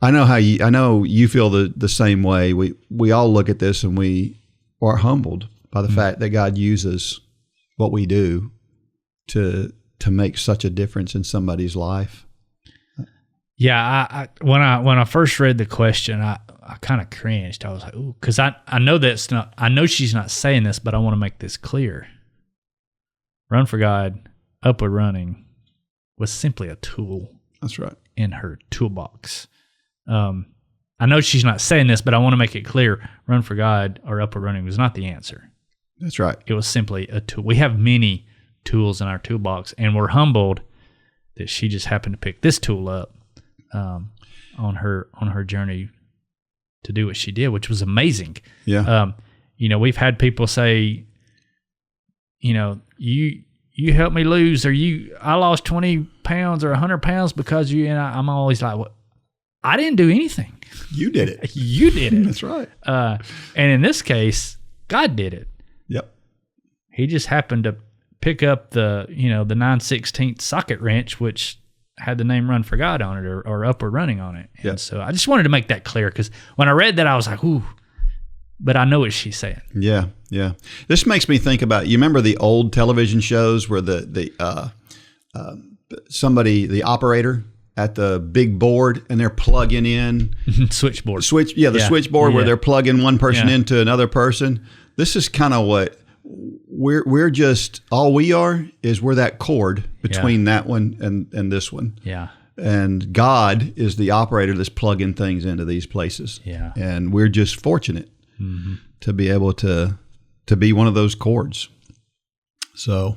I know you feel the same way. We all look at this and we are humbled by the fact that God uses what we do to make such a difference in somebody's life. Yeah, when I first read the question, I kind of cringed. I was like, ooh, because I know she's not saying this, but I want to make this clear. Run for God, Upward Running was simply a tool. That's right. In her toolbox. I know she's not saying this, but I want to make it clear. Run for God or Upward Running was not the answer. That's right. It was simply a tool. We have many tools in our toolbox, and we're humbled that she just happened to pick this tool up on her journey to do what she did, which was amazing. Yeah. We've had people say, you helped me lose, or I lost 20 pounds or 100 pounds because you, and I'm always like, well, I didn't do anything. You did it. You did it. That's right. And in this case, God did it. Yep. He just happened to pick up the 9/16 socket wrench, which had the name Run for God on it, or Upward Running on it. And so I just wanted to make that clear, because when I read that, I was like, ooh, but I know what she's saying. Yeah, yeah. This makes me think about, you remember the old television shows where the operator at the big board, and they're plugging in switchboard. Switchboard where they're plugging one person into another person. This is kind of what we're just, all we are is we're that cord between that one and this one. Yeah. And God is the operator that's plugging things into these places. Yeah. And we're just fortunate to be able to be one of those cords. So,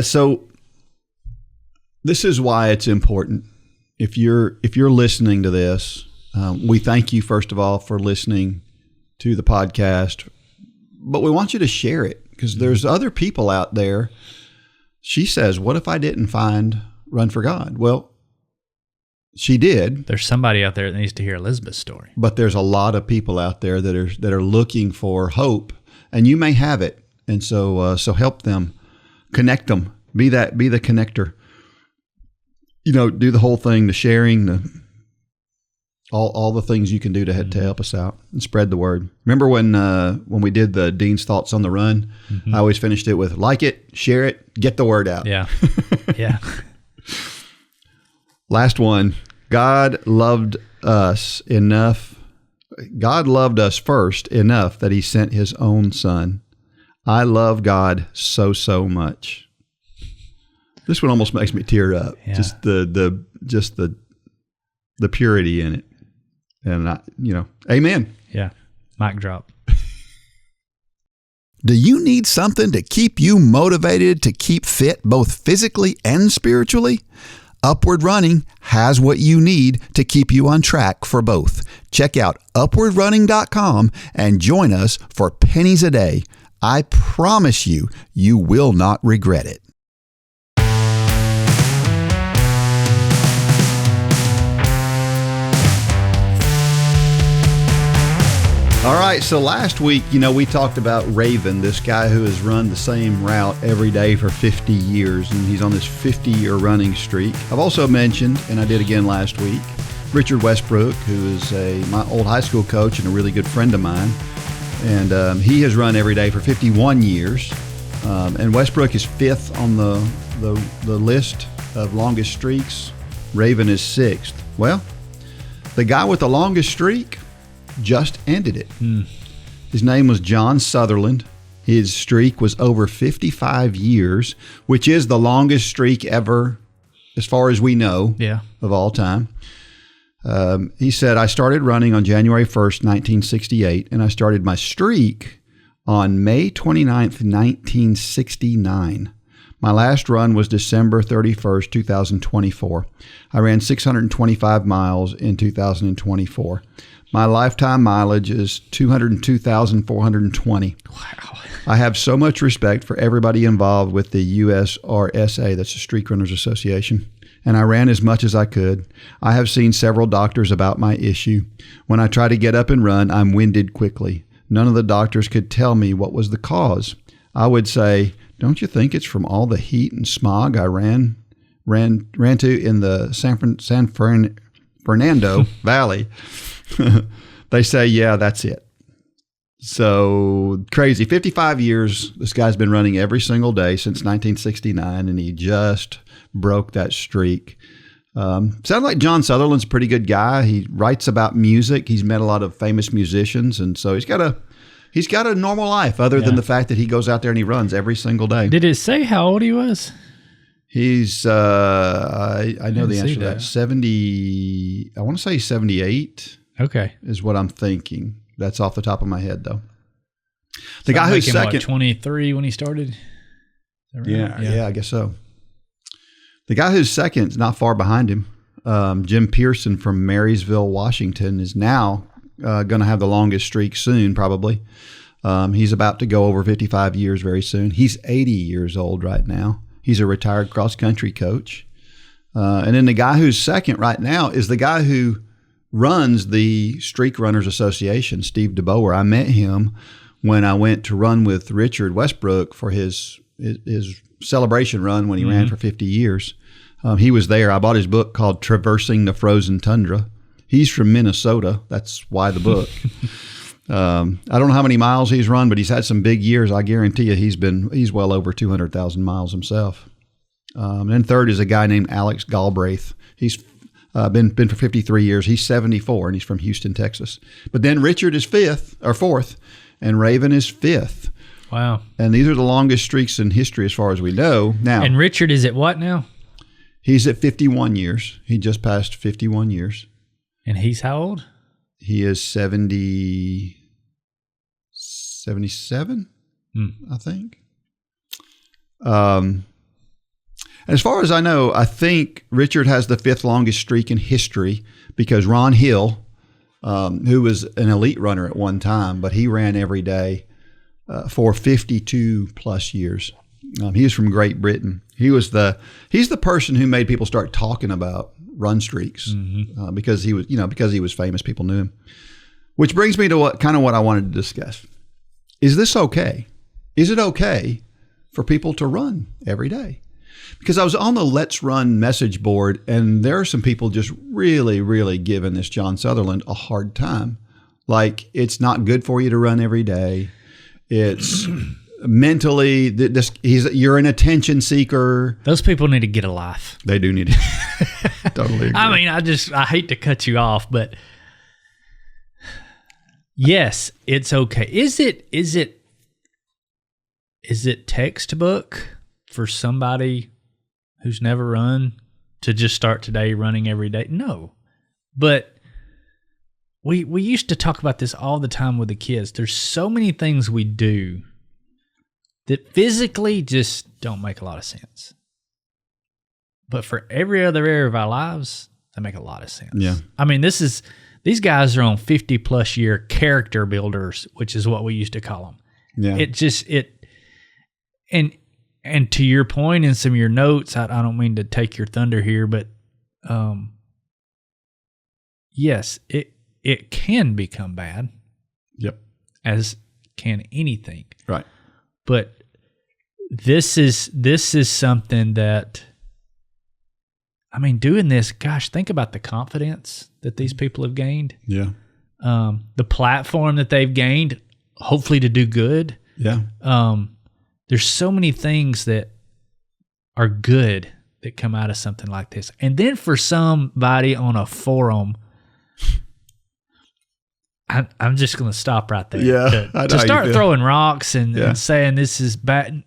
so this is why it's important. If you're listening to this, we thank you, first of all, for listening to the podcast, but we want you to share it, because there's other people out there. She says, what if I didn't find Run for God? Well, she did. There's somebody out there that needs to hear Elizabeth's story. But there's a lot of people out there that are looking for hope, and you may have it. And so help them, connect them, be the connector. Do the whole thing, the sharing, all the things you can do to help us out and spread the word. Remember when we did the Dean's Thoughts on the Run? I always finished it with, like it, share it, get the word out. Yeah. Yeah. Last one. God loved us first enough that he sent his own son. I love God so much. This one almost makes me tear up. Yeah. Just the purity in it. And amen. Yeah. Mic drop. Do you need something to keep you motivated to keep fit both physically and spiritually? Upward Running has what you need to keep you on track for both. Check out upwardrunning.com and join us for pennies a day. I promise you will not regret it. All right, so last week, we talked about Raven, this guy who has run the same route every day for 50 years, and he's on this 50-year running streak. I've also mentioned, and I did again last week, Richard Westbrook, who is my old high school coach and a really good friend of mine, and he has run every day for 51 years, and Westbrook is fifth on the list of longest streaks. Raven is sixth. Well, the guy with the longest streak just ended it. His name was John Sutherland. His streak was over 55 years, which is the longest streak ever, as far as we know, of all time. He said, I started running on January 1st, 1968, and I started my streak on May 29th, 1969. My last run was December 31st, 2024. I ran 625 miles in 2024. My lifetime mileage is 202,420. Wow. I have so much respect for everybody involved with the USRSA, that's the Streak Runners Association, and I ran as much as I could. I have seen several doctors about my issue. When I try to get up and run, I'm winded quickly. None of the doctors could tell me what was the cause. I would say, don't you think it's from all the heat and smog I ran to in the San Fernando Valley? They say, yeah, that's it. So crazy. 55 years. This guy's been running every single day since 1969, and he just broke that streak. Sounds like John Sutherland's a pretty good guy. He writes about music. He's met a lot of famous musicians, and so he's got a normal life other than the fact that he goes out there and he runs every single day. Did it say how old he was? He's, I know the answer to that. 70, I want to say 78. Okay. Is what I'm thinking. That's off the top of my head, though. So guy who's making, second, 23 when he started. Is that right? yeah, I guess so. The guy who's second is not far behind him. Jim Pearson from Marysville, Washington, is now going to have the longest streak soon, probably. He's about to go over 55 years very soon. He's 80 years old right now. He's a retired cross-country coach. And then the guy who's second right now is the guy who runs the Streak Runners Association, Steve DeBoer. I met him when I went to run with Richard Westbrook for his celebration run when he ran for 50 years. He was there. I bought his book called Traversing the Frozen Tundra. He's from Minnesota. That's why the book. I don't know how many miles he's run, but he's had some big years. I guarantee you he's well over 200,000 miles himself. And then third is a guy named Alex Galbraith. He's been for 53 years. He's 74, and he's from Houston, Texas. But then Richard is fourth, and Raven is fifth. Wow. And these are the longest streaks in history as far as we know. Now, and Richard is at what now? He's at 51 years. He just passed 51 years. And he's how old? He is 77, I think. And as far as I know, I think Richard has the fifth longest streak in history because Ron Hill, who was an elite runner at one time, but he ran every day for 52 plus years. He was from Great Britain. He's the person who made people start talking about run streaks because he was famous. People knew him. Which brings me to what I wanted to discuss. Is this okay? Is it okay for people to run every day? Because I was on the Let's Run message board, and there are some people just really, really giving this John Sutherland a hard time. Like, it's not good for you to run every day. It's mentally, you're an attention seeker. Those people need to get a life. They do need to. Totally agree. I mean, I hate to cut you off, but yes, it's okay. Is it textbook for somebody who's never run to just start today running every day? No. But we used to talk about this all the time with the kids. There's so many things we do that physically just don't make a lot of sense. But for every other area of our lives, they make a lot of sense. Yeah. I mean, these guys are on 50 plus year character builders, which is what we used to call them. Yeah. And to your point in some of your notes, I don't mean to take your thunder here, but yes, it can become bad. Yep. As can anything. Right. But this is something that, I mean, doing this, gosh, think about the confidence that these people have gained. Yeah. The platform that they've gained, hopefully to do good. Yeah. There's so many things that are good that come out of something like this. And then for somebody on a forum, I'm just going to stop right there. Yeah. To start throwing rocks and saying this is bad.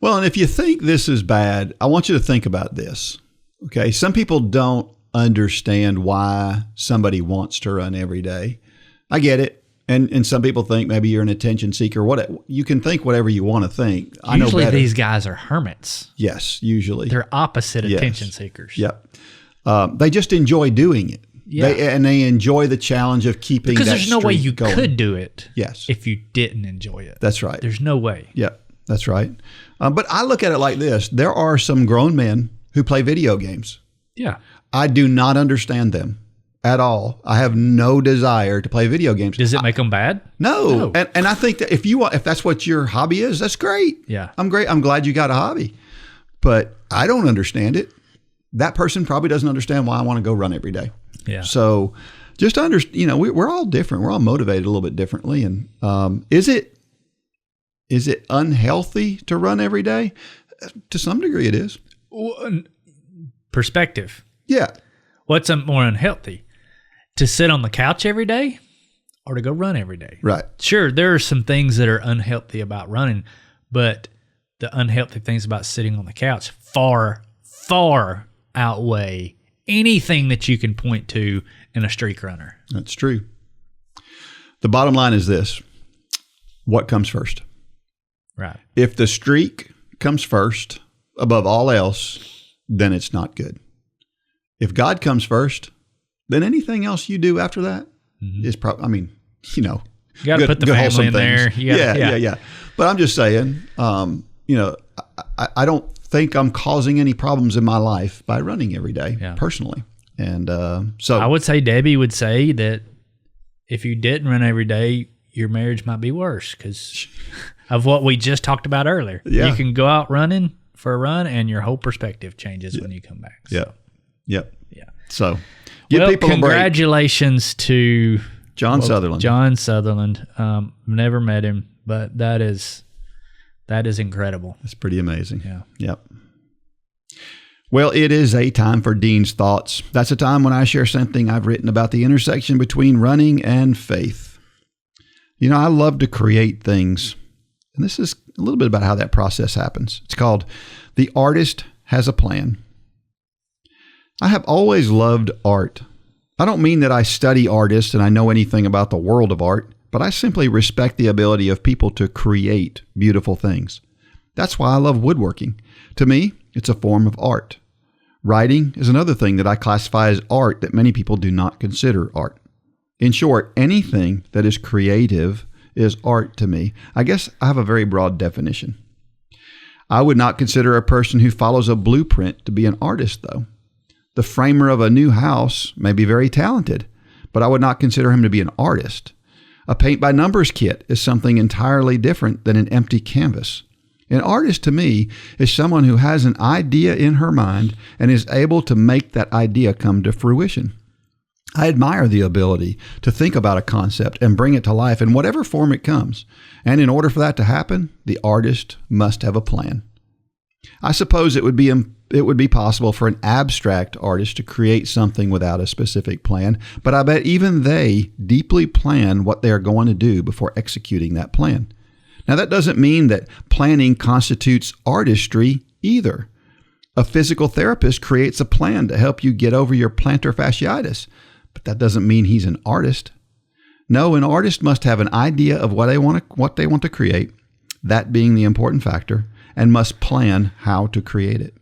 Well, and if you think this is bad, I want you to think about this. Okay. Some people don't understand why somebody wants to run every day. I get it. And some people think maybe you're an attention seeker. You can think whatever you want to think. I know better. Usually these guys are hermits. Yes, usually. They're opposite attention seekers. Yep. They just enjoy doing it. Yeah. They enjoy the challenge of keeping that because there's no way you going. could do it. Yes. If you didn't enjoy it. That's right. There's no way. Yep. That's right. But I look at it like this. There are some grown men who play video games. Yeah. I do not understand them at all. I have no desire to play video games. Does it make them bad? No. And I think that if that's what your hobby is, that's great. Yeah. I'm glad you got a hobby. But I don't understand it. That person probably doesn't understand why I want to go run every day. Yeah. So just understand, we're all different. We're all motivated a little bit differently. And is it unhealthy to run every day? To some degree it is. Perspective. Yeah. What's more unhealthy? To sit on the couch every day or to go run every day? Right. Sure, there are some things that are unhealthy about running, but the unhealthy things about sitting on the couch far, far outweigh anything that you can point to in a streak runner. That's true. The bottom line is this. what comes first. Right. If the streak comes first above all else, then it's not good. If God comes first, then anything else you do after that is probably, you got to put the family in there. Yeah. But I'm just saying, I don't think I'm causing any problems in my life by running every day personally. And so I would say Debbie would say that if you didn't run every day, your marriage might be worse because of what we just talked about earlier. Yeah. You can go out running for a run and your whole perspective changes when you come back. So. Yep. Yeah. So give people a break. Congratulations to John Sutherland. John Sutherland. Never met him, but that is incredible. It's pretty amazing. Yeah. Yep. Well, it is a time for Dean's Thoughts. That's a time when I share something I've written about the intersection between running and faith. I love to create things, and this is a little bit about how that process happens. It's called The Artist Has a Plan. I have always loved art. I don't mean that I study artists and I know anything about the world of art, but I simply respect the ability of people to create beautiful things. That's why I love woodworking. To me, it's a form of art. Writing is another thing that I classify as art that many people do not consider art. In short, anything that is creative is art to me. I guess I have a very broad definition. I would not consider a person who follows a blueprint to be an artist, though. The framer of a new house may be very talented, but I would not consider him to be an artist. A paint-by-numbers kit is something entirely different than an empty canvas. An artist to me is someone who has an idea in her mind and is able to make that idea come to fruition. I admire the ability to think about a concept and bring it to life in whatever form it comes. And in order for that to happen, the artist must have a plan. I suppose it would be possible for an abstract artist to create something without a specific plan, but I bet even they deeply plan what they are going to do before executing that plan. Now, that doesn't mean that planning constitutes artistry either. A physical therapist creates a plan to help you get over your plantar fasciitis, but that doesn't mean he's an artist. No, an artist must have an idea of what they want to create, that being the important factor, and must plan how to create it.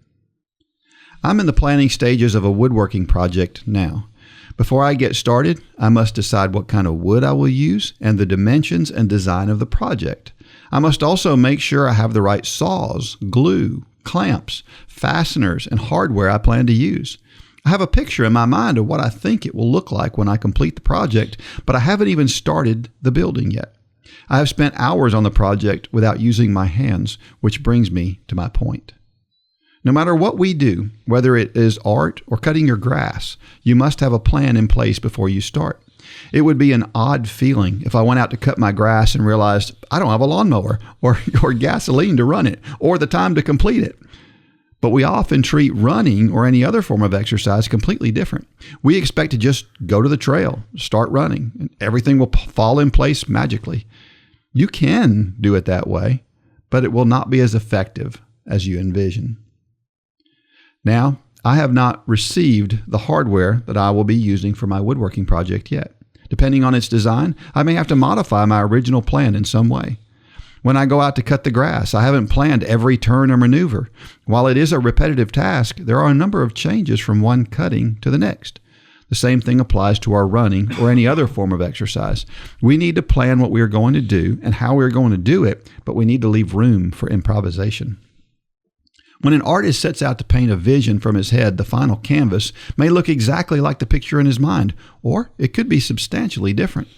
I'm in the planning stages of a woodworking project now. Before I get started, I must decide what kind of wood I will use and the dimensions and design of the project. I must also make sure I have the right saws, glue, clamps, fasteners, and hardware I plan to use. I have a picture in my mind of what I think it will look like when I complete the project, but I haven't even started the building yet. I have spent hours on the project without using my hands, which brings me to my point. No matter what we do, whether it is art or cutting your grass, you must have a plan in place before you start. It would be an odd feeling if I went out to cut my grass and realized I don't have a lawnmower or gasoline to run it or the time to complete it. But we often treat running or any other form of exercise completely different. We expect to just go to the trail, start running, and everything will fall in place magically. You can do it that way, but it will not be as effective as you envision. Now, I have not received the hardware that I will be using for my woodworking project yet. Depending on its design, I may have to modify my original plan in some way. When I go out to cut the grass, I haven't planned every turn or maneuver. While it is a repetitive task, there are a number of changes from one cutting to the next. The same thing applies to our running or any other form of exercise. We need to plan what we are going to do and how we are going to do it, but we need to leave room for improvisation. When an artist sets out to paint a vision from his head, the final canvas may look exactly like the picture in his mind, or it could be substantially different.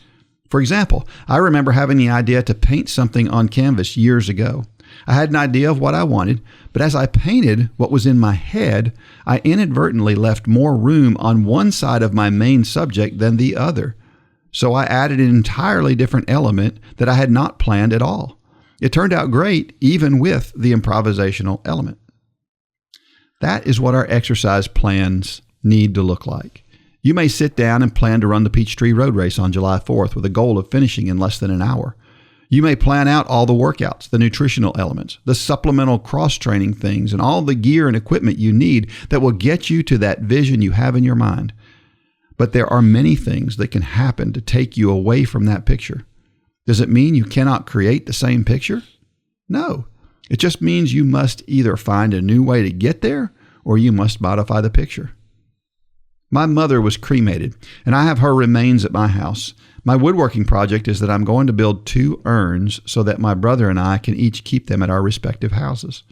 For example, I remember having the idea to paint something on canvas years ago. I had an idea of what I wanted, but as I painted what was in my head, I inadvertently left more room on one side of my main subject than the other. So I added an entirely different element that I had not planned at all. It turned out great, even with the improvisational element. That is what our exercise plans need to look like. You may sit down and plan to run the Peachtree Road Race on July 4th with a goal of finishing in less than an hour. You may plan out all the workouts, the nutritional elements, the supplemental cross-training things, and all the gear and equipment you need that will get you to that vision you have in your mind. But there are many things that can happen to take you away from that picture. Does it mean you cannot create the same picture? No. It just means you must either find a new way to get there or you must modify the picture. My mother was cremated, and I have her remains at my house. My woodworking project is that I'm going to build 2 urns so that my brother and I can each keep them at our respective houses.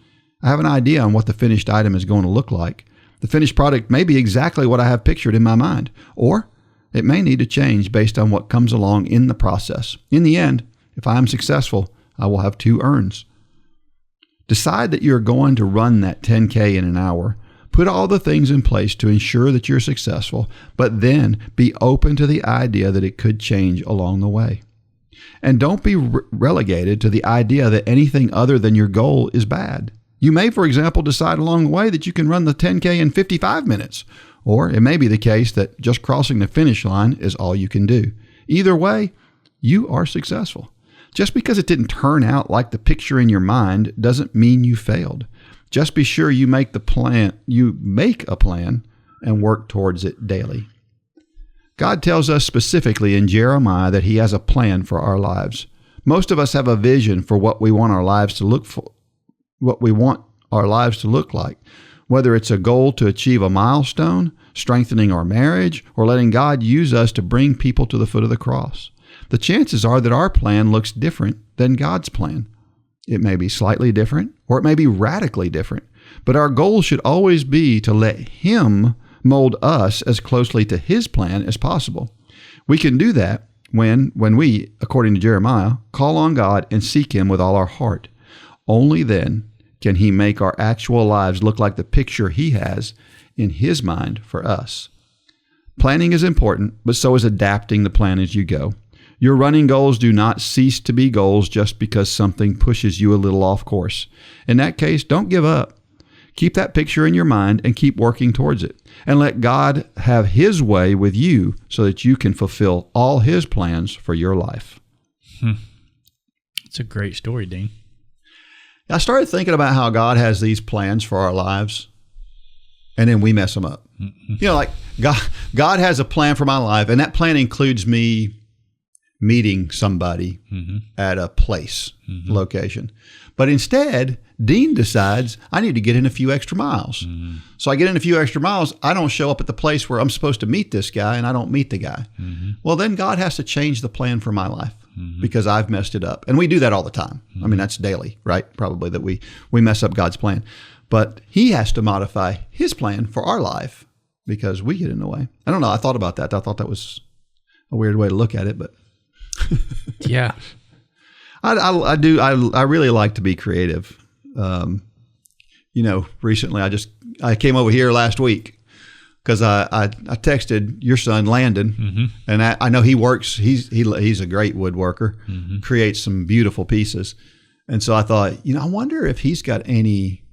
I have an idea on what the finished item is going to look like. The finished product may be exactly what I have pictured in my mind, or it may need to change based on what comes along in the process. In the end, if I am successful, I will have 2 urns. Decide that you're going to run that 10K in an hour. Put all the things in place to ensure that you're successful, but then be open to the idea that it could change along the way. And don't be relegated to the idea that anything other than your goal is bad. You may, for example, decide along the way that you can run the 10K in 55 minutes, or it may be the case that just crossing the finish line is all you can do. Either way, you are successful. Just because it didn't turn out like the picture in your mind doesn't mean you failed. Just be sure you make a plan and work towards it daily. God tells us specifically in Jeremiah that he has a plan for our lives. Most of us have a vision for what we want our lives to look like, whether it's a goal to achieve a milestone, strengthening our marriage, or letting God use us to bring people to the foot of the cross. The chances are that our plan looks different than God's plan. It may be slightly different, or it may be radically different, but our goal should always be to let him mold us as closely to his plan as possible. We can do that when we, according to Jeremiah, call on God and seek him with all our heart. Only then can he make our actual lives look like the picture he has in his mind for us. Planning is important, but so is adapting the plan as you go. Your running goals do not cease to be goals just because something pushes you a little off course. In that case, don't give up. Keep that picture in your mind and keep working towards it. And let God have his way with you so that you can fulfill all his plans for your life. It's a great story, Dean. I started thinking about how God has these plans for our lives, and then we mess them up. You know, like God has a plan for my life, and that plan includes me meeting somebody at a place, location. But instead, Dean decides I need to get in a few extra miles. So I get in a few extra miles. I don't show up at the place where I'm supposed to meet this guy, and I don't meet the guy. Well, then God has to change the plan for my life because I've messed it up. And we do that all the time. I mean, that's daily, right? Probably that we mess up God's plan. But he has to modify his plan for our life because we get in the way. I don't know. I thought about that. I thought that was a weird way to look at it, but yeah, I do. I really like to be creative. Recently I came over here last week because I texted your son Landon, and I know he works. He's a great woodworker, creates some beautiful pieces, and so I thought, I wonder if he's got any.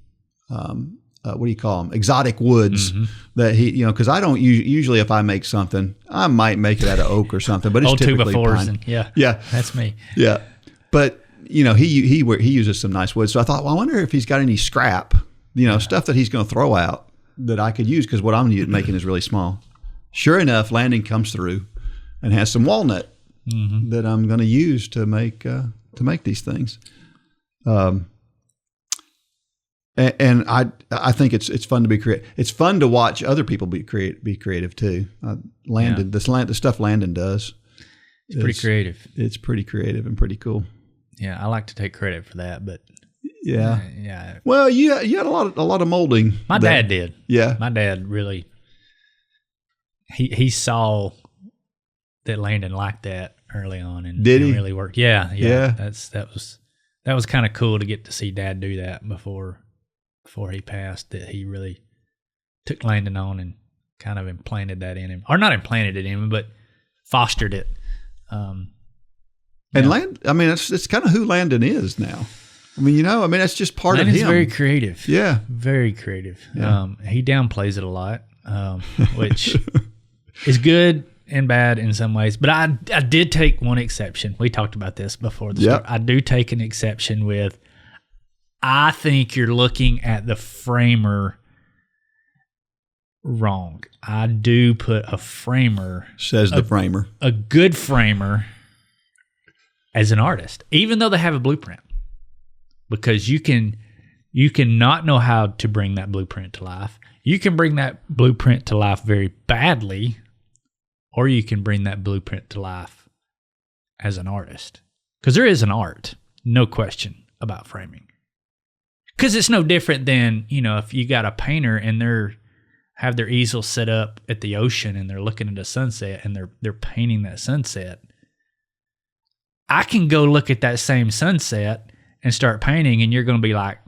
What do you call them? Exotic woods that he, because I don't usually if I make something, I might make it out of oak or something, but it's typically pine. Yeah, that's me. Yeah, but he uses some nice wood, so I thought, well, I wonder if he's got any scrap, stuff that he's going to throw out that I could use because what I'm making is really small. Sure enough, Landon comes through and has some walnut that I'm going to use to make these things. And I think it's fun to be creative. It's fun to watch other people be creative too. The stuff Landon does, it's pretty creative. It's pretty creative and pretty cool. Yeah, I like to take credit for that, but yeah. Well, you had a lot of molding. My dad did. Yeah, my dad really. He saw that Landon liked that early on, and did he really worked? Yeah. That was kind of cool to get to see Dad do that before he passed, that he really took Landon on and kind of implanted that in him. Or not implanted it in him, but fostered it. And it's kind of who Landon is now. That's just part Landon's of him. Very creative. Yeah. Very creative. Yeah. He downplays it a lot, which is good and bad in some ways. But I did take one exception. We talked about this before the start. I do take an exception with, I think you're looking at the framer wrong. I do put a framer. Says the framer. A good framer as an artist, even though they have a blueprint, because you can not know how to bring that blueprint to life. You can bring that blueprint to life very badly, or you can bring that blueprint to life as an artist. Because there is an art, no question about framing. Because it's no different than, if you got a painter and have their easel set up at the ocean and they're looking at a sunset and they're painting that sunset. I can go look at that same sunset and start painting, and you're going to be like,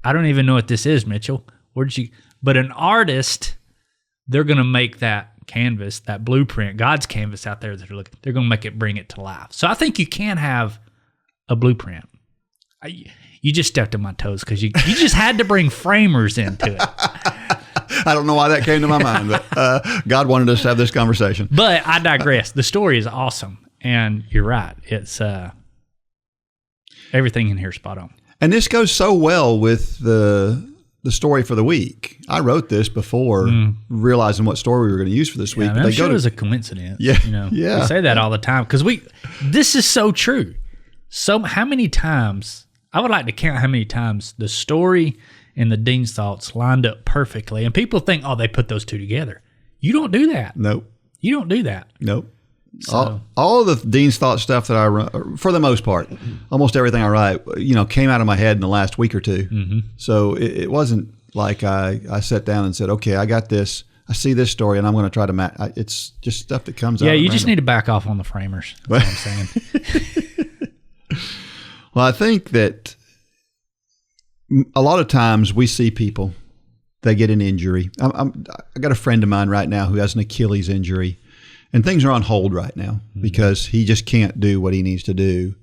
I don't even know what this is, Mitchell. But an artist, they're going to make that canvas, that blueprint, God's canvas out there that they're going to bring it to life. So I think you can have a blueprint. You just stepped on my toes because you just had to bring framers into it. I don't know why that came to my mind, but God wanted us to have this conversation. But I digress. The story is awesome, and you're right. It's everything in here is spot on. And this goes so well with the story for the week. I wrote this before realizing what story we were going to use for this week. But I'm sure it was a coincidence. Yeah, We say that all the time because this is so true. So how many times, I would like to count how many times the story and the Dean's thoughts lined up perfectly. And people think, they put those two together. You don't do that. Nope. You don't do that. Nope. So, all of the Dean's Thought stuff that I run, for the most part, almost everything I write, came out of my head in the last week or two. Mm-hmm. So it wasn't like I sat down and said, okay, I got this. I see this story, and I'm going to try to match. It's just stuff that comes out. Yeah, you just need to back off on the framers. That's what I'm saying. Well, I think that a lot of times we see people, they get an injury. I got a friend of mine right now who has an Achilles injury. And things are on hold right now because he just can't do what he needs to do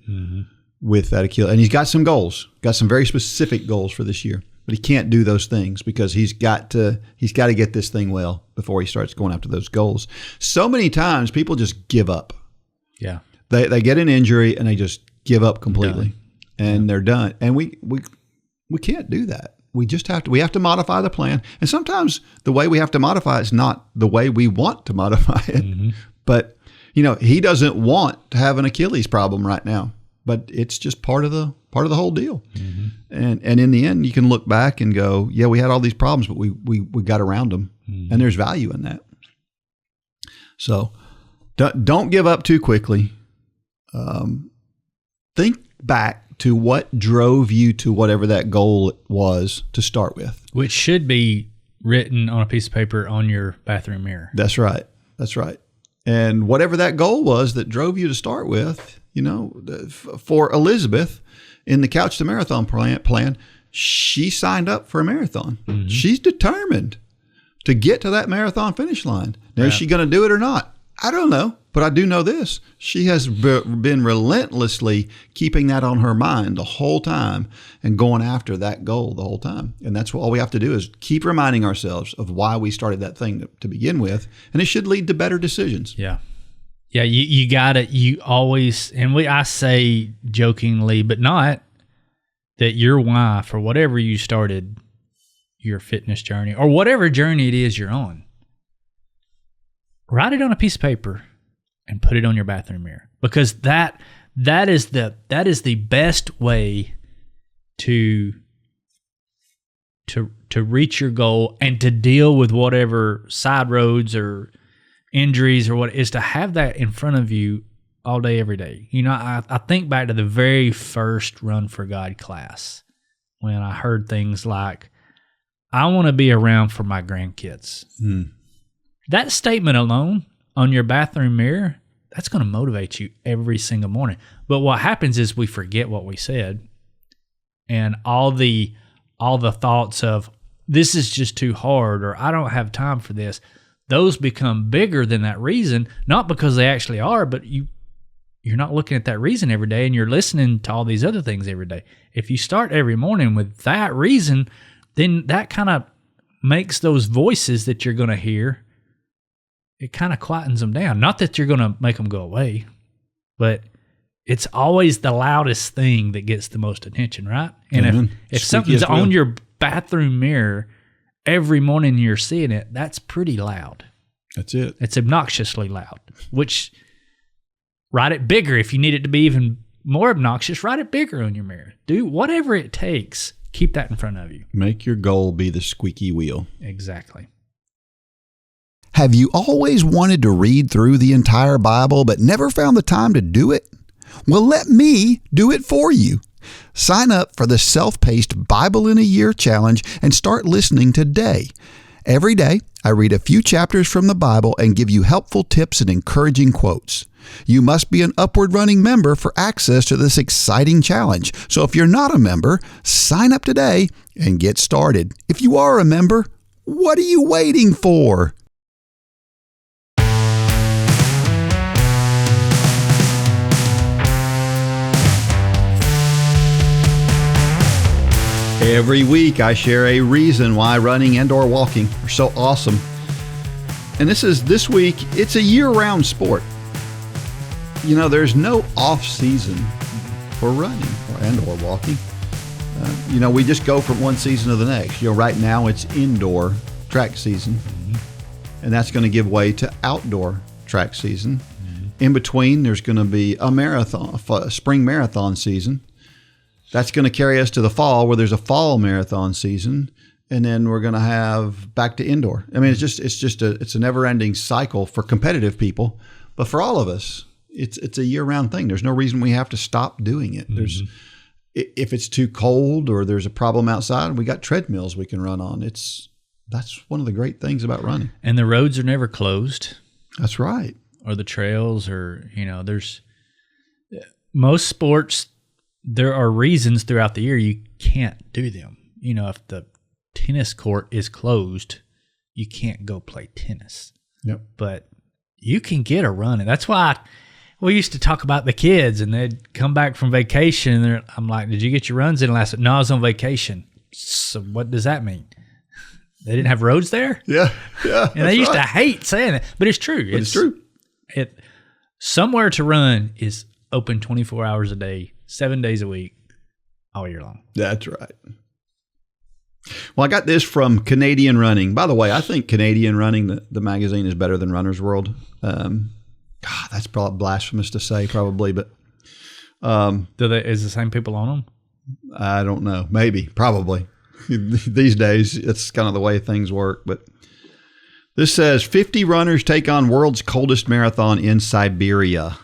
with that Achilles. And he's got some goals, got some very specific goals for this year, but he can't do those things because he's got to get this thing well before he starts going after those goals. So many times people just give up. Yeah. They get an injury and they just give up completely and they're done. And we can't do that. We have to modify the plan. And sometimes the way we have to modify it is not the way we want to modify it. Mm-hmm. But, he doesn't want to have an Achilles problem right now, but it's just part of the whole deal. Mm-hmm. And in the end, you can look back and go, yeah, we had all these problems, but we got around them. Mm-hmm. And there's value in that. So don't give up too quickly. Think back to what drove you to whatever that goal was to start with. Which should be written on a piece of paper on your bathroom mirror. That's right. And whatever that goal was that drove you to start with, for Elizabeth in the Couch to Marathon plan, she signed up for a marathon. Mm-hmm. She's determined to get to that marathon finish line. Now, is she going to do it or not? I don't know, but I do know this. She has been relentlessly keeping that on her mind the whole time and going after that goal the whole time. And that's all we have to do is keep reminding ourselves of why we started that thing to begin with. And it should lead to better decisions. Yeah. Yeah, you got it. You always, and I say jokingly, but not, that your why for whatever you started your fitness journey or whatever journey it is you're on, write it on a piece of paper and put it on your bathroom mirror, because that is the best way to reach your goal and to deal with whatever side roads or injuries or what is, to have that in front of you all day, every day. I think back to the very first Run for God class when I heard things like, I want to be around for my grandkids. That statement alone on your bathroom mirror, that's going to motivate you every single morning. But what happens is we forget what we said, and all the thoughts of, this is just too hard, or I don't have time for this, those become bigger than that reason, not because they actually are, but you're not looking at that reason every day, and you're listening to all these other things every day. If you start every morning with that reason, then that kind of makes those voices that you're going to hear, it kind of quietens them down. Not that you're going to make them go away, but it's always the loudest thing that gets the most attention, right? And if something's on your bathroom mirror every morning you're seeing it, that's pretty loud. That's it. It's obnoxiously loud, which write it bigger if you need it to be even more obnoxious, write it bigger on your mirror. Do whatever it takes. Keep that in front of you. Make your goal be the squeaky wheel. Exactly. Have you always wanted to read through the entire Bible but never found the time to do it? Well, let me do it for you. Sign up for the self-paced Bible in a Year challenge and start listening today. Every day, I read a few chapters from the Bible and give you helpful tips and encouraging quotes. You must be an Upward Running member for access to this exciting challenge. So if you're not a member, sign up today and get started. If you are a member, what are you waiting for? Every week I share a reason why running and or walking are so awesome. And this week, it's a year-round sport. You know, there's no off-season for running and or walking. We just go from one season to the next. Right now it's indoor track season, and that's going to give way to outdoor track season. In between, there's going to be a spring marathon season. That's going to carry us to the fall, where there's a fall marathon season, and then we're going to have back to indoor. I mean, it's a never-ending cycle for competitive people, but for all of us, it's a year-round thing. There's no reason we have to stop doing it. If it's too cold or there's a problem outside, we got treadmills we can run on. That's one of the great things about running. And the roads are never closed. That's right. Or the trails, or there's most sports. There are reasons throughout the year you can't do them. If the tennis court is closed, you can't go play tennis. Yep. But you can get a run. And that's why we used to talk about the kids, and they'd come back from vacation. And I'm like, did you get your runs in last week? No, I was on vacation. So what does that mean? They didn't have roads there? Yeah. And they used to hate saying that. But it's true. It's true. Somewhere to run is open 24 hours a day, 7 days a week, all year long. That's right. Well, I got this from Canadian Running. By the way, I think Canadian Running, the magazine, is better than Runner's World. That's probably blasphemous to say, probably, but is the same people on them? I don't know. Maybe, probably. These days, it's kind of the way things work. But this says 50 runners take on world's coldest marathon in Siberia.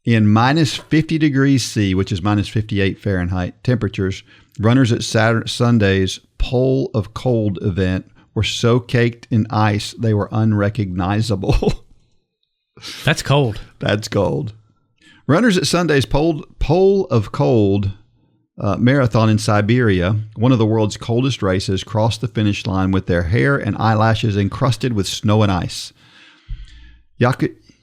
In minus 50 degrees C, which is minus 58 Fahrenheit temperatures, runners at Sunday's Pole of Cold event were so caked in ice they were unrecognizable. That's cold. That's cold. Runners at Sunday's Pole of Cold marathon in Siberia, one of the world's coldest races, crossed the finish line with their hair and eyelashes encrusted with snow and ice.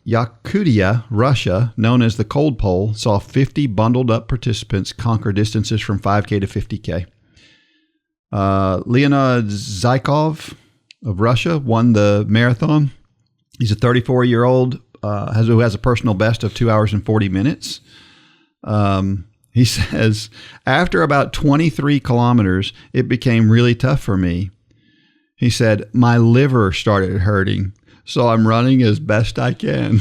Yakutia, Russia, known as the Cold Pole, saw 50 bundled-up participants conquer distances from 5K to 50K. Leonid Zykov of Russia won the marathon. He's a 34-year-old who has a personal best of 2 hours and 40 minutes. He says, after about 23 kilometers, it became really tough for me. He said, my liver started hurting. So I'm running as best I can.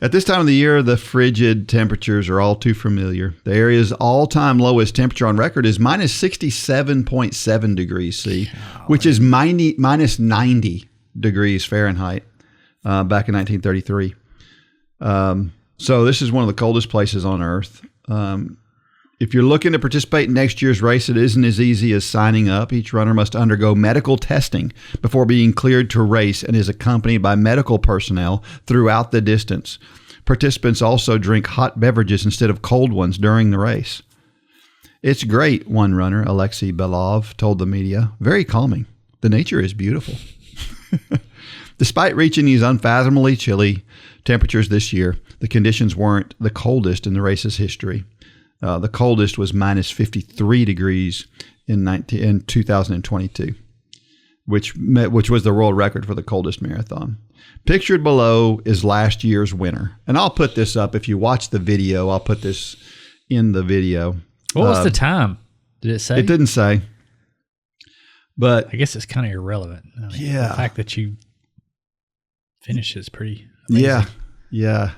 At this time of the year, the frigid temperatures are all too familiar. The area's all-time lowest temperature on record is minus 67.7 degrees C, which is minus 90 degrees Fahrenheit back in 1933. So this is one of the coldest places on Earth. If you're looking to participate in next year's race, it isn't as easy as signing up. Each runner must undergo medical testing before being cleared to race and is accompanied by medical personnel throughout the distance. Participants also drink hot beverages instead of cold ones during the race. It's great, one runner, Alexei Belov, told the media. Very calming. The nature is beautiful. Despite reaching these unfathomably chilly temperatures this year, the conditions weren't the coldest in the race's history. The coldest was minus 53 degrees in 2022, which was the world record for the coldest marathon. Pictured below is last year's winner. And I'll put this up. If you watch the video, I'll put this in the video. What was the time? Did it say? It didn't say. But I guess it's kind of irrelevant. Yeah. The fact that you finish is pretty amazing. Yeah.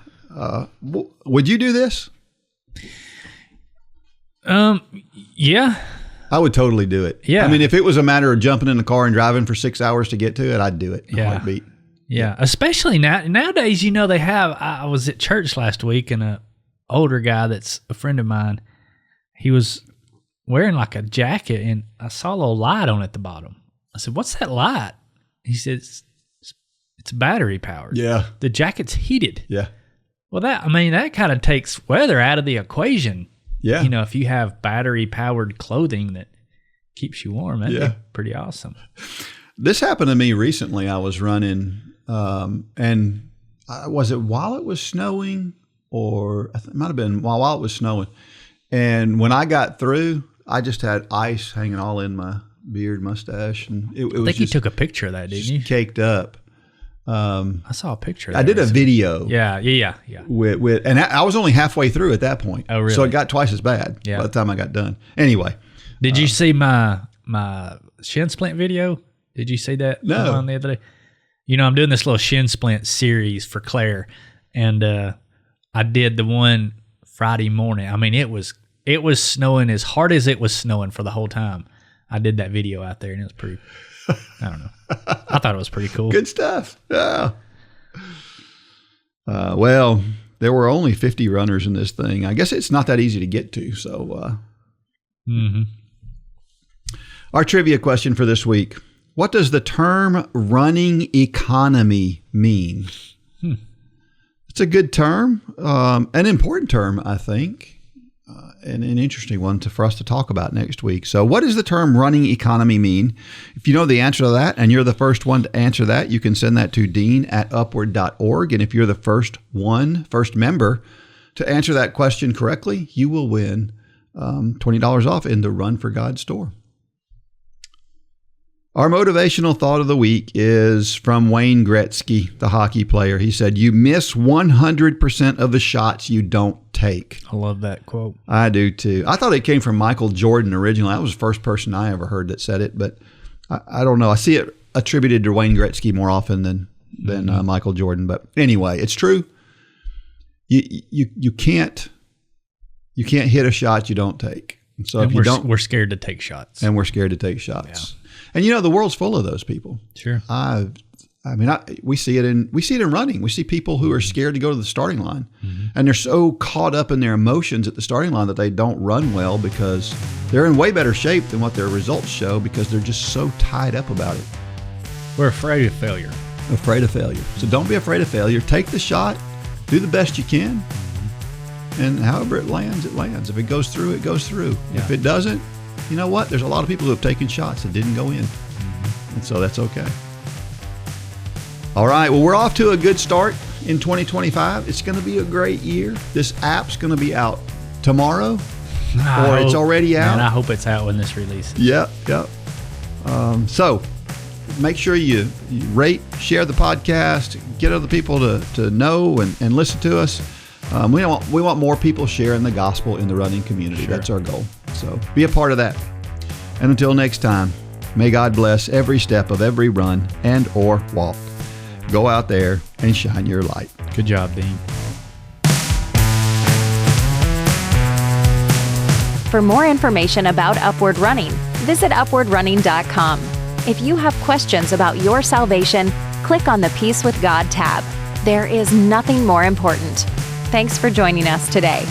Would you do this? Yeah. I would totally do it. Yeah. I mean, if it was a matter of jumping in the car and driving for 6 hours to get to it, I'd do it in a heartbeat. Yeah. Especially nowadays, they have, I was at church last week and a older guy that's a friend of mine, he was wearing like a jacket and I saw a little light on at the bottom. I said, "What's that light?" He said, it's battery powered. Yeah. The jacket's heated. Yeah. Well, that kind of takes weather out of the equation. Yeah. If you have battery powered clothing that keeps you warm, that'd be pretty awesome. This happened to me recently. I was running, and was it while it was snowing, or it might have been while it was snowing. And when I got through, I just had ice hanging all in my beard, mustache, and it was. I think you took a picture of that, didn't you? Caked up. I saw a picture. I did a video. Yeah. And I was only halfway through at that point. Oh, really? So it got twice as bad by the time I got done. Anyway. Did you see my shin splint video? Did you see that? No. On the other day? I'm doing this little shin splint series for Claire, and I did the one Friday morning. I mean, it was snowing as hard as it was snowing for the whole time. I did that video out there, and it was pretty. I don't know. I thought it was pretty cool. Good stuff. Yeah. Well, there were only 50 runners in this thing. I guess it's not that easy to get to. So, Our trivia question for this week: what does the term "running economy" mean? It's a good term, an important term, I think. And an interesting one for us to talk about next week. So what does the term running economy mean? If you know the answer to that and you're the first one to answer that, you can send that to dean@upward.org. And if you're the first member to answer that question correctly, you will win $20 off in the Run for God store. Our motivational thought of the week is from Wayne Gretzky, the hockey player. He said, "You miss 100% of the shots you don't take." I love that quote. I do too. I thought it came from Michael Jordan originally. That was the first person I ever heard that said it, but I don't know. I see it attributed to Wayne Gretzky more often than Michael Jordan. But anyway, it's true. You can't hit a shot you don't take. So if you don't, we're scared to take shots. And we're scared to take shots. Yeah. And the world's full of those people. Sure. We see it in running. We see people who are scared to go to the starting line, and they're so caught up in their emotions at the starting line that they don't run well because they're in way better shape than what their results show because they're just so tied up about it. We're afraid of failure. So don't be afraid of failure. Take the shot. Do the best you can. And however it lands, it lands. If it goes through, it goes through. Yeah. If it doesn't, you know what? There's a lot of people who have taken shots that didn't go in. And so that's okay. All right. Well, we're off to a good start in 2025. It's going to be a great year. This app's going to be out tomorrow it's already out. And I hope it's out when this releases. Yep. So make sure you rate, share the podcast, get other people to know and listen to us. We want more people sharing the gospel in the running community. Sure. That's our goal. So be a part of that. And until next time, may God bless every step of every run and or walk. Go out there and shine your light. Good job, Dean. For more information about Upward Running, visit upwardrunning.com. If you have questions about your salvation, click on the Peace with God tab. There is nothing more important. Thanks for joining us today.